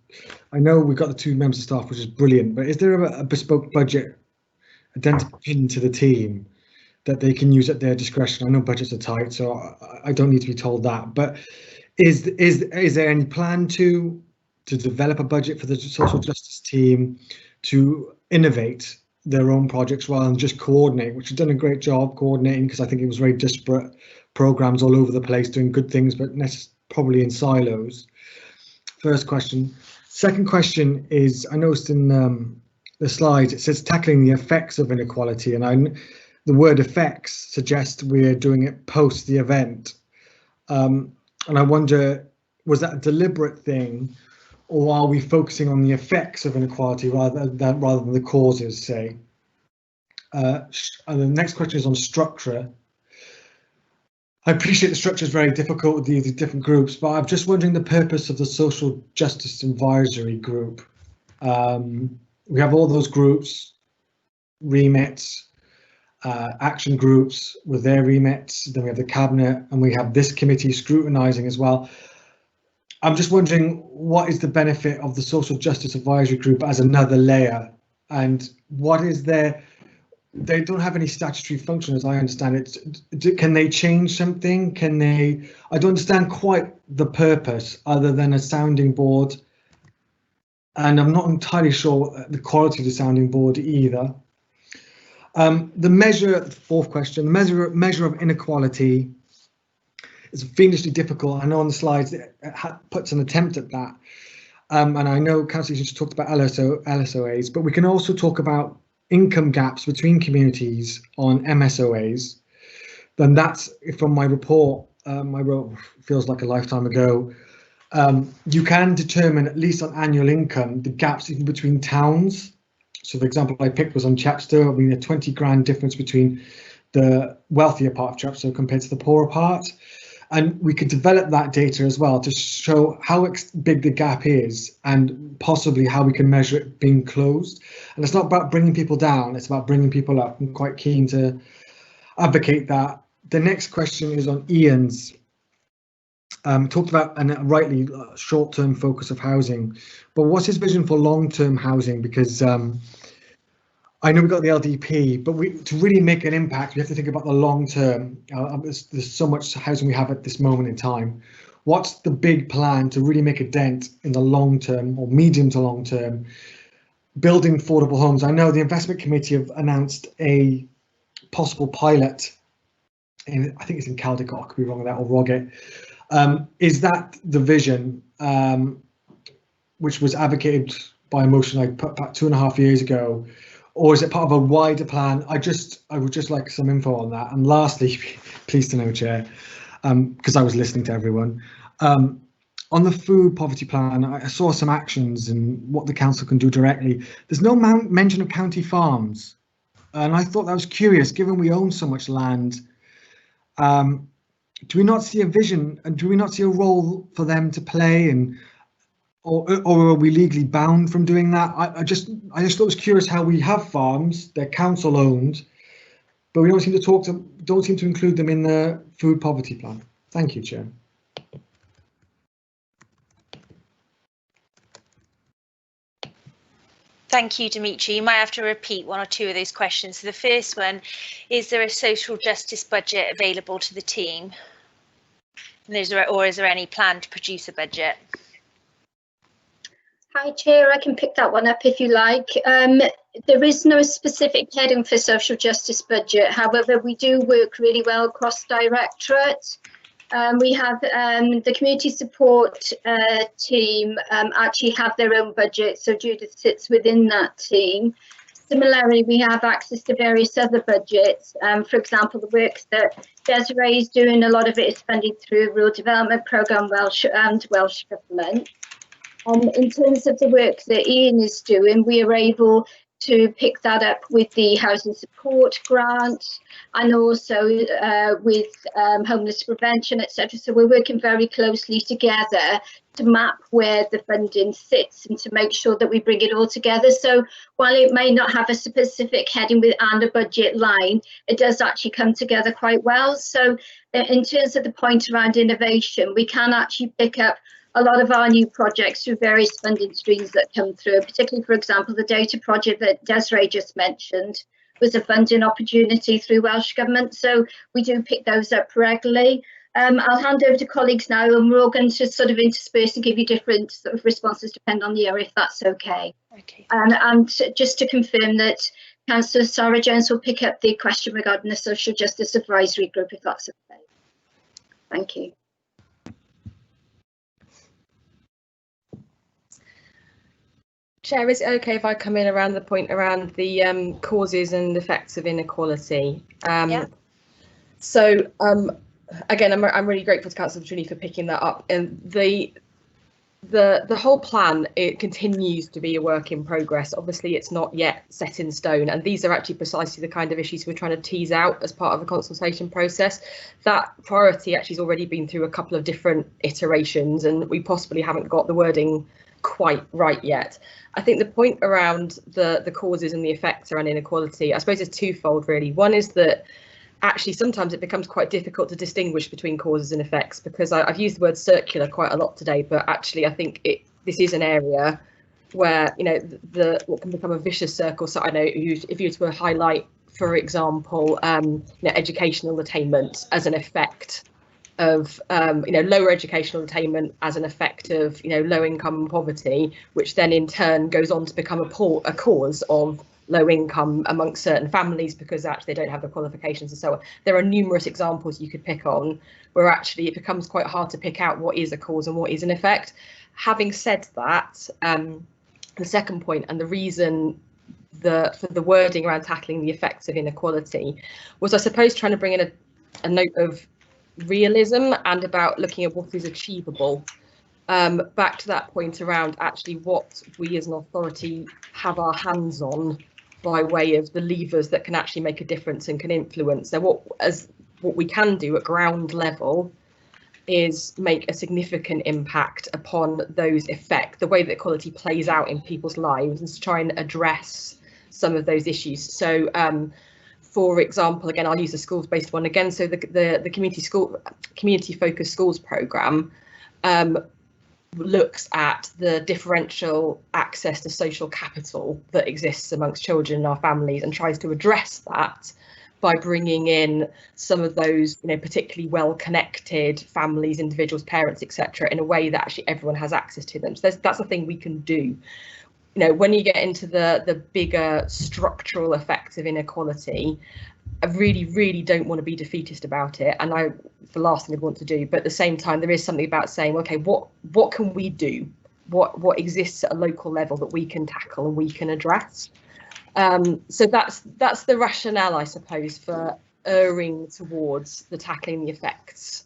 I know we've got the 2 members of staff, which is brilliant, but is there a bespoke budget pinned to the team that they can use at their discretion? I know budgets are tight, so I don't need to be told that, but is there any plan to develop a budget for the social justice team to innovate their own projects rather than just coordinate, which has done a great job coordinating, because I think it was very disparate programs all over the place doing good things, but probably in silos. First question. Second question is, I noticed in the slides it says tackling the effects of inequality, and the word effects suggests we're doing it post the event, and I wonder, was that a deliberate thing, or are we focusing on the effects of inequality rather than the causes, say? And the next question is on structure. I appreciate the structure is very difficult with the different groups, but I'm just wondering the purpose of the Social Justice Advisory Group. We have all those groups, remits, action groups with their remits, then we have the Cabinet, and we have this committee scrutinising as well. I'm just wondering, what is the benefit of the Social Justice Advisory Group as another layer, and what is their? They don't have any statutory function, as I understand it. Can they change something? Can they? I don't understand quite the purpose, other than a sounding board, and I'm not entirely sure the quality of the sounding board either. The measure, fourth question, the measure of inequality is fiendishly difficult. I know on the slides it puts an attempt at that, and I know Councillor just talked about LSOAs, but we can also talk about income gaps between communities on MSOAs. Then that's from my report. I wrote, feels like a lifetime ago. You can determine, at least on annual income, the gaps even between towns. So the example I picked was on Chepstow. I mean, a 20 grand difference between the wealthier part of Chepstow compared to the poorer part. And we could develop that data as well to show how big the gap is and possibly how we can measure it being closed. And it's not about bringing people down, it's about bringing people up. I'm quite keen to advocate that the next question is on Ian's. Talked about, and rightly, short-term focus of housing, but what's his vision for long-term housing? Because I know we've got the LDP, but to really make an impact, we have to think about the long term. There's so much housing we have at this moment in time. What's the big plan to really make a dent in the long term or medium to long term, building affordable homes? I know the investment committee have announced a possible pilot, and I think it's in Caldecott, I could be wrong with that, or Roggett. Is that the vision, which was advocated by a motion I put back 2.5 years ago? Or is it part of a wider plan? I would just like some info on that. And lastly, pleased to know, Chair, because I was listening to everyone, on the food poverty plan, I saw some actions and what the council can do directly. There's no mention of county farms, and I thought that was curious, given we own so much land. Do we not see a vision, and do we not see a role for them to play, and or are we legally bound from doing that? I just thought it was curious how we have farms, they're council owned, but we don't seem to include them in the food poverty plan. Thank you, Chair. Thank you, Dimitri. You might have to repeat one or two of those questions. So the first one, is there a social justice budget available to the team? And is there any plan to produce a budget? Hi, Chair. I can pick that one up if you like. There is no specific heading for social justice budget. However, we do work really well across directorates. We have the community support team actually have their own budget, so Judith sits within that team. Similarly, we have access to various other budgets. For example, the work that Desiree is doing, a lot of it is funded through Rural Development Programme Welsh and Welsh Government. In terms of the work that Ian is doing, we are able to pick that up with the housing support grant and also with homeless prevention, etc. So we're working very closely together to map where the funding sits and to make sure that we bring it all together. So while it may not have a specific heading and a budget line, it does actually come together quite well. So in terms of the point around innovation, we can actually pick up a lot of our new projects through various funding streams that come through, particularly, for example, the data project that Desiree just mentioned was a funding opportunity through Welsh Government. So we do pick those up regularly. I'll hand over to colleagues now, and we're all going to sort of intersperse and give you different sort of responses depending on the area, if that's okay. Okay. And just to confirm that Councillor Sarah Jones will pick up the question regarding the Social Justice Advisory Group, if that's okay. Thank you. Chair, is it okay if I come in around the point around the causes and effects of inequality? Yeah. So again, I'm really grateful to Councillor Trini for picking that up. And the whole plan, it continues to be a work in progress. Obviously, it's not yet set in stone, and these are actually precisely the kind of issues we're trying to tease out as part of the consultation process. That priority actually has already been through a couple of different iterations, and we possibly haven't got the wording quite right yet. I think the point around the causes and the effects around inequality, I suppose, is twofold really. One is that actually sometimes it becomes quite difficult to distinguish between causes and effects, because I've used the word circular quite a lot today, but actually I think this is an area where, you know, what can become a vicious circle. So I know if you were to highlight, for example, you know, educational attainment as an effect of you know, lower educational attainment as an effect of, you know, low income and poverty, which then in turn goes on to become a cause of low income amongst certain families because actually they don't have the qualifications and so on. There are numerous examples you could pick on where actually it becomes quite hard to pick out what is a cause and what is an effect. Having said that, the second point and the reason for the wording around tackling the effects of inequality was, I suppose, trying to bring in a note of realism and about looking at what is achievable. Back to that point around actually what we as an authority have our hands on by way of the levers that can actually make a difference and can influence. So what we can do at ground level is make a significant impact upon those effects, the way that equality plays out in people's lives, and to try and address some of those issues. So for example, again, I'll use the schools-based one again. So the community-focused schools programme looks at the differential access to social capital that exists amongst children in our families and tries to address that by bringing in some of those, you know, particularly well-connected families, individuals, parents, etc., in a way that actually everyone has access to them. So that's the thing we can do. You know, when you get into the bigger structural effects of inequality, I really don't want to be defeatist about it, and it's the last thing I'd want to do. But at the same time, there is something about saying, okay, what can we do? What exists at a local level that we can tackle and we can address? So that's the rationale, I suppose, for erring towards the tackling the effects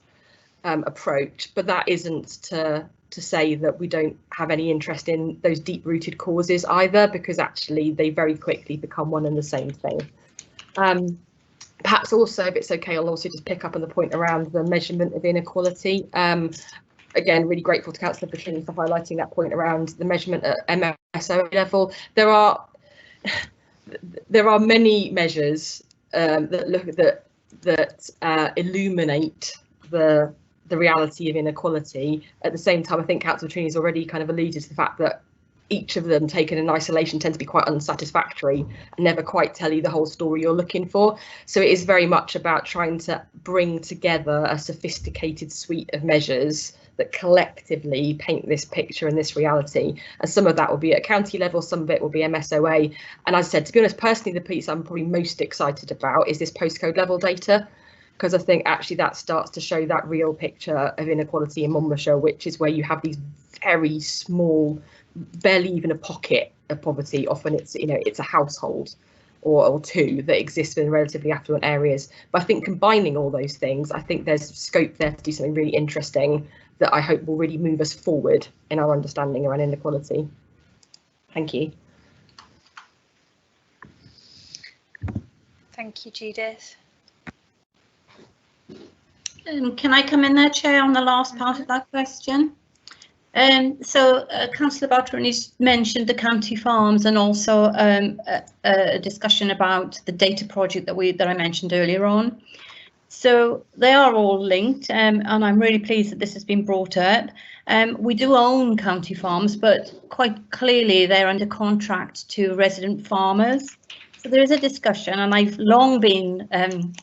approach. But that isn't to say that we don't have any interest in those deep-rooted causes either, because actually they very quickly become one and the same thing. Perhaps also, if it's okay, I'll also just pick up on the point around the measurement of inequality. Again, really grateful to Councillor Bashir for highlighting that point around the measurement at MSO level. There are many measures that illuminate the reality of inequality. At the same time, I think Councillor Trini's already kind of alluded to the fact that each of them taken in isolation tend to be quite unsatisfactory and never quite tell you the whole story you're looking for. So it is very much about trying to bring together a sophisticated suite of measures that collectively paint this picture and this reality. And some of that will be at county level, some of it will be MSOA. And as I said, to be honest, personally, the piece I'm probably most excited about is this postcode level data, because I think actually that starts to show that real picture of inequality in Monmouthshire, which is where you have these very small, barely even a pocket of poverty. Often it's, you know, it's a household or two that exists in relatively affluent areas. But I think combining all those things, I think there's scope there to do something really interesting that I hope will really move us forward in our understanding around inequality. Thank you. Thank you, Judith. Can I come in there, Chair, on the last part of that question? Councillor Bartolini's mentioned the county farms and also a discussion about the data project that I mentioned earlier on. So they are all linked, and I'm really pleased that this has been brought up. We do own county farms, but quite clearly they're under contract to resident farmers. So there is a discussion, and I've long been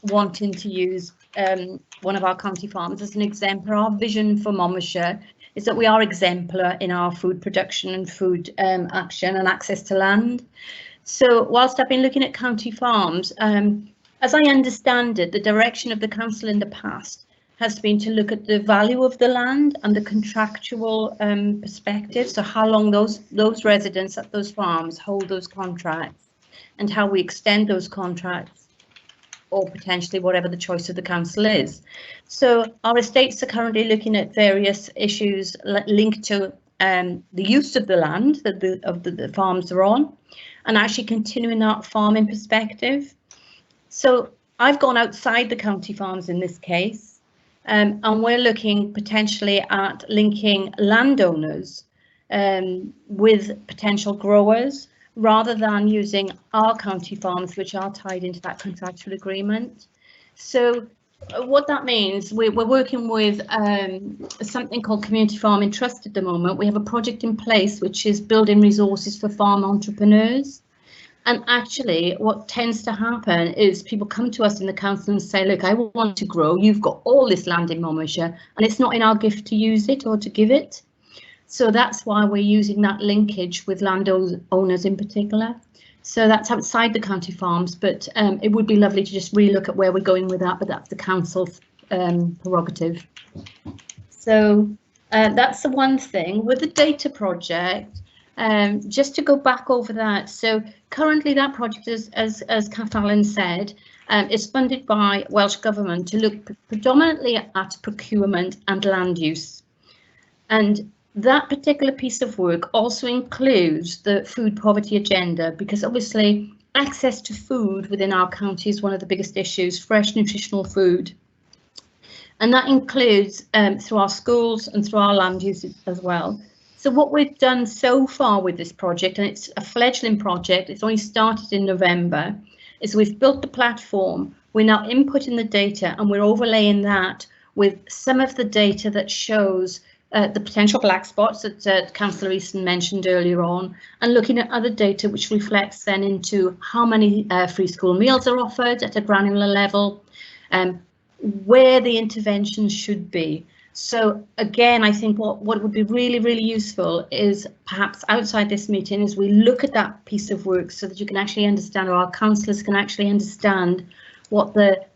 wanting to use one of our county farms as an exemplar. Our vision for Monmouthshire is that we are exemplar in our food production and food action and access to land. So whilst I've been looking at county farms, as I understand it, the direction of the council in the past has been to look at the value of the land and the contractual perspective. So how long those residents at those farms hold those contracts and how we extend those contracts, or potentially whatever the choice of the council is. So our estates are currently looking at various issues linked to the use of the land that the farms are on, and actually continuing that farming perspective. So I've gone outside the county farms in this case, and we're looking potentially at linking landowners with potential growers, rather than using our county farms, which are tied into that contractual agreement. So what that means, we're working with something called Community Farming Trust at the moment. We have a project in place which is building resources for farm entrepreneurs. And actually what tends to happen is people come to us in the council and say, look, I want to grow. You've got all this land in Monmouthshire and it's not in our gift to use it or to give it. So that's why we're using that linkage with landowners in particular. So that's outside the county farms, but it would be lovely to just relook at where we're going with that, but that's the council's prerogative. So that's the one thing. With the data project, just to go back over that, so currently that project is, as Kath Allen said, is funded by Welsh Government to look predominantly at procurement and land use. And that particular piece of work also includes the food poverty agenda, because obviously access to food within our county is one of the biggest issues, fresh nutritional food. And that includes through our schools and through our land use as well. So what we've done so far with this project, and it's a fledgling project, it's only started in November, is we've built the platform, we're now inputting the data and we're overlaying that with some of the data that shows the potential black spots that Councillor Easton mentioned earlier on, and looking at other data which reflects then into how many free school meals are offered at a granular level, where the interventions should be. So again, I think what would be really, really useful is perhaps outside this meeting is we look at that piece of work so that you can actually understand, or our councillors can actually understand what the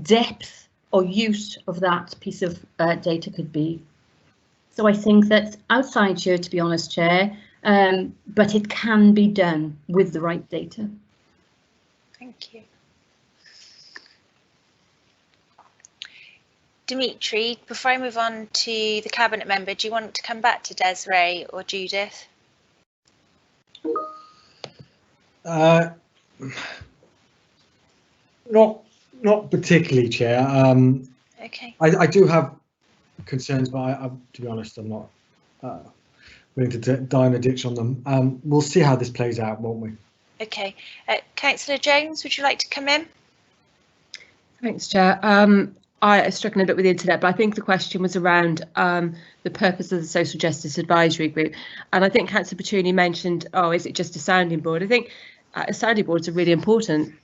depth or use of that piece of data could be. So I think that's outside here, to be honest, Chair, but it can be done with the right data. Thank you. Dimitri, before I move on to the Cabinet member, do you want to come back to Desiree or Judith? Not particularly, Chair. Okay. I do have concerns, but to be honest, I'm not willing to die in a ditch on them. We'll see how this plays out, won't we? Okay. Councillor Jones, would you like to come in? Thanks, Chair. I struggled a bit with the internet, but I think the question was around the purpose of the Social Justice Advisory Group. And I think Councillor Petrini mentioned, oh, is it just a sounding board? I think a sounding board is a really important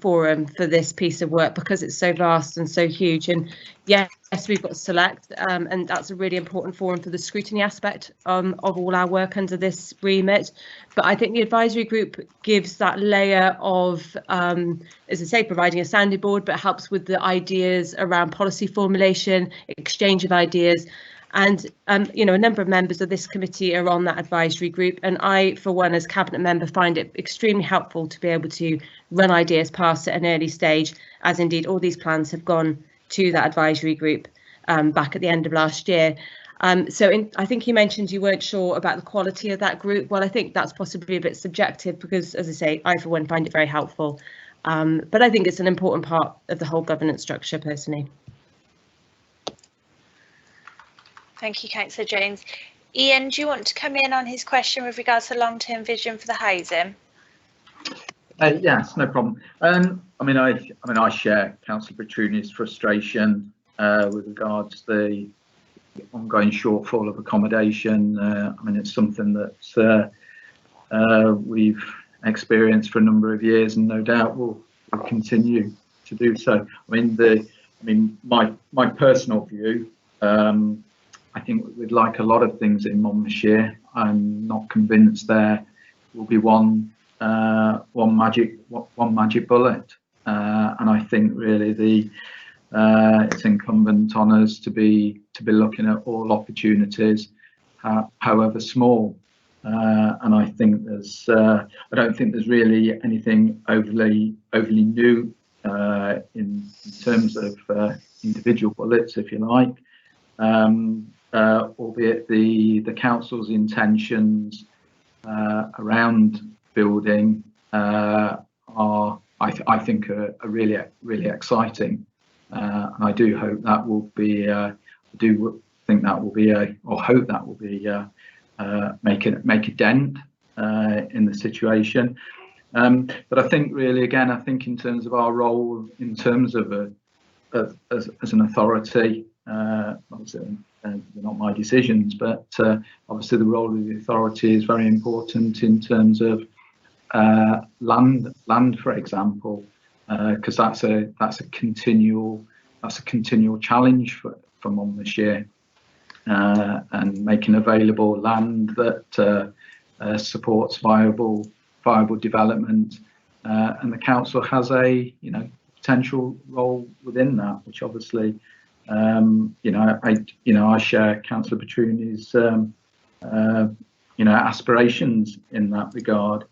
forum for this piece of work because it's so vast and so huge. And yes, we've got Select, and that's a really important forum for the scrutiny aspect of all our work under this remit. But I think the advisory group gives that layer of, as I say, providing a sounding board, but helps with the ideas around policy formulation, exchange of ideas. And, you know, a number of members of this committee are on that advisory group. And I, for one, as Cabinet member, find it extremely helpful to be able to run ideas past at an early stage, as indeed all these plans have gone to that advisory group back at the end of last year. I think you mentioned you weren't sure about the quality of that group. Well, I think that's possibly a bit subjective because, as I say, I, for one, find it very helpful. But I think it's an important part of the whole governance structure, personally. Thank you, Councillor Jones. Ian, do you want to come in on his question with regards to long-term vision for the housing? Yes, no problem. I share Councillor Petruni's frustration with regards to the ongoing shortfall of accommodation. It's something that we've experienced for a number of years, and no doubt will continue to do so. My personal view. I think we'd like a lot of things in Monmouthshire. I'm not convinced there will be one magic bullet, and I think really it's incumbent on us to be looking at all opportunities, however small. And I think I don't think there's really anything overly new in terms of individual bullets, if you like. Albeit the council's intentions around building are, I think, are really exciting, and I do hope that will be. I do think that will be or hope that will be make a dent in the situation. But I think really, again, I think in terms of our role, in terms of as an authority. Obviously, they're not my decisions, but obviously the role of the authority is very important in terms of land, for example, because that's a continual challenge for Monmouthshire, and making available land that supports viable development, and the council has a potential role within that, which obviously. I share Councillor Petruni's aspirations in that regard.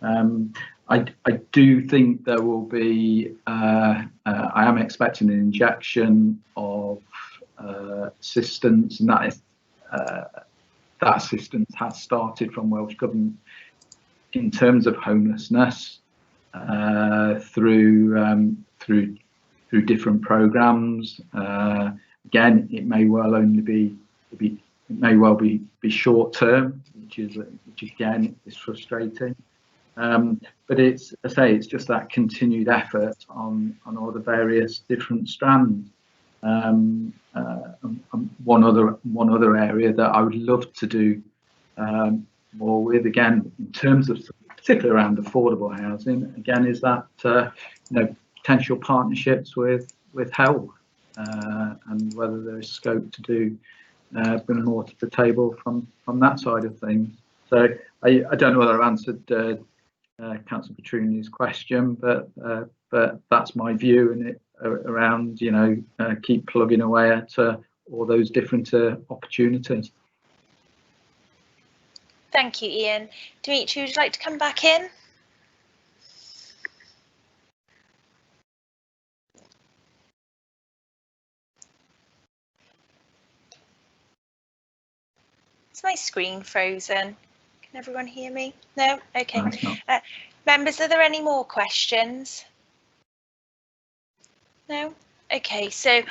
I do think there will be. I am expecting an injection of assistance, and that assistance has started from Welsh Government in terms of homelessness through different programmes. Again, it may well only be short term, which again is frustrating. But it's, I say, it's just that continued effort on all the various different strands. One other area that I would love to do more with, again, in terms of particularly around affordable housing, again, is that potential partnerships with health, and whether there is scope to do bring more to the table from that side of things. So I don't know whether I've answered Councillor Petruni's question, but that's my view in it around keep plugging away at all those different opportunities. Thank you, Ian. Dimitri, would you like to come back in? Is my screen frozen? Can everyone hear me? No? Okay. Members, are there any more questions? No? Okay, so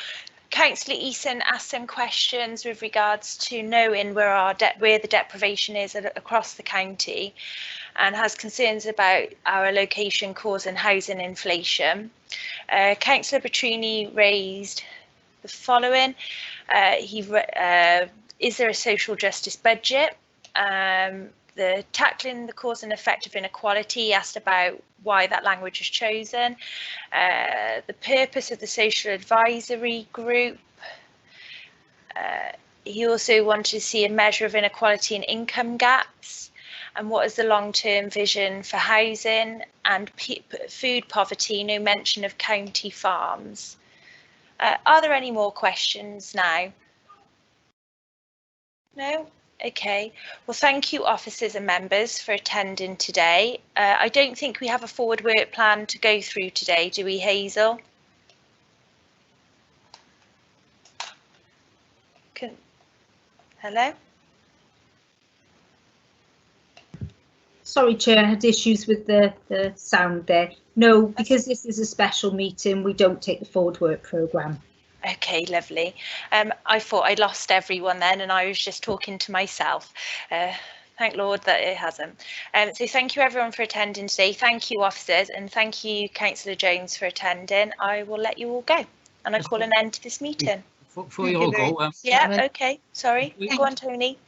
Councillor Eason asked some questions with regards to knowing where the deprivation is across the county, and has concerns about our location causing housing inflation. Councillor Petruni raised the following. Is there a social justice budget? The tackling the cause and effect of inequality, asked about why that language was chosen. The purpose of the social advisory group. He also wanted to see a measure of inequality and income gaps, and what is the long-term vision for housing and food poverty, no mention of county farms. Are there any more questions now? No? Okay, well, thank you, officers and members, for attending today. I don't think we have a forward work plan to go through today, do we, Hazel? Hello? Sorry, Chair, I had issues with the sound there. No, because this is a special meeting, we don't take the forward work programme. Okay, lovely. I thought I'd lost everyone then, and I was just talking to myself. Thank Lord that it hasn't. So thank you everyone for attending today. Thank you, officers, and thank you, Councillor Jones, for attending. I will let you all go, and I call an end to this meeting. Before you all go, yeah, okay, sorry. Go on, Tony.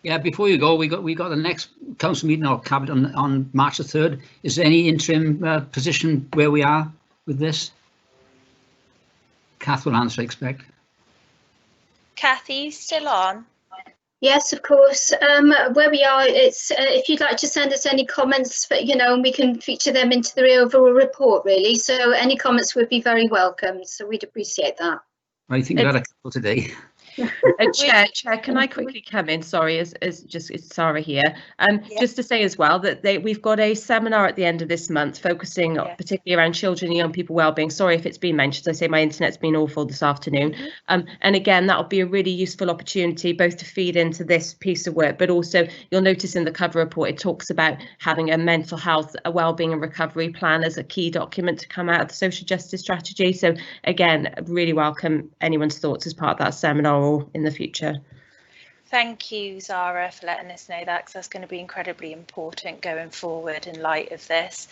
Yeah, before you go, we got the next council meeting or cabinet on March the 3rd. Is there any interim position where we are with this? Kath will answer, I expect. Kathy, you still on? Yes, of course. Where we are, it's if you'd like to send us any comments, and we can feature them into the overall report, really. So any comments would be very welcome. So we'd appreciate that. I think we've had a couple today. Chair, can I quickly come in? Sorry, it's Sarah here. Just to say as well that we've got a seminar at the end of this month focusing particularly around children and young people wellbeing. Sorry if it's been mentioned. I say my internet's been awful this afternoon. And again, that'll be a really useful opportunity both to feed into this piece of work, but also you'll notice in the cover report it talks about having a mental health, a wellbeing and recovery plan as a key document to come out of the social justice strategy. So again, really welcome anyone's thoughts as part of that seminar or in the future. Thank you, Zara, for letting us know that, because that's going to be incredibly important going forward in light of this.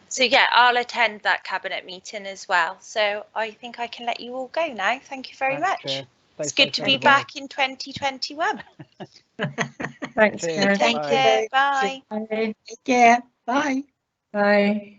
So yeah, I'll attend that cabinet meeting as well. So I think I can let you all go now. Thank you very much. It's good to be back in 2021. Thanks, Chair. Take care. Bye. Take care. Bye. Bye.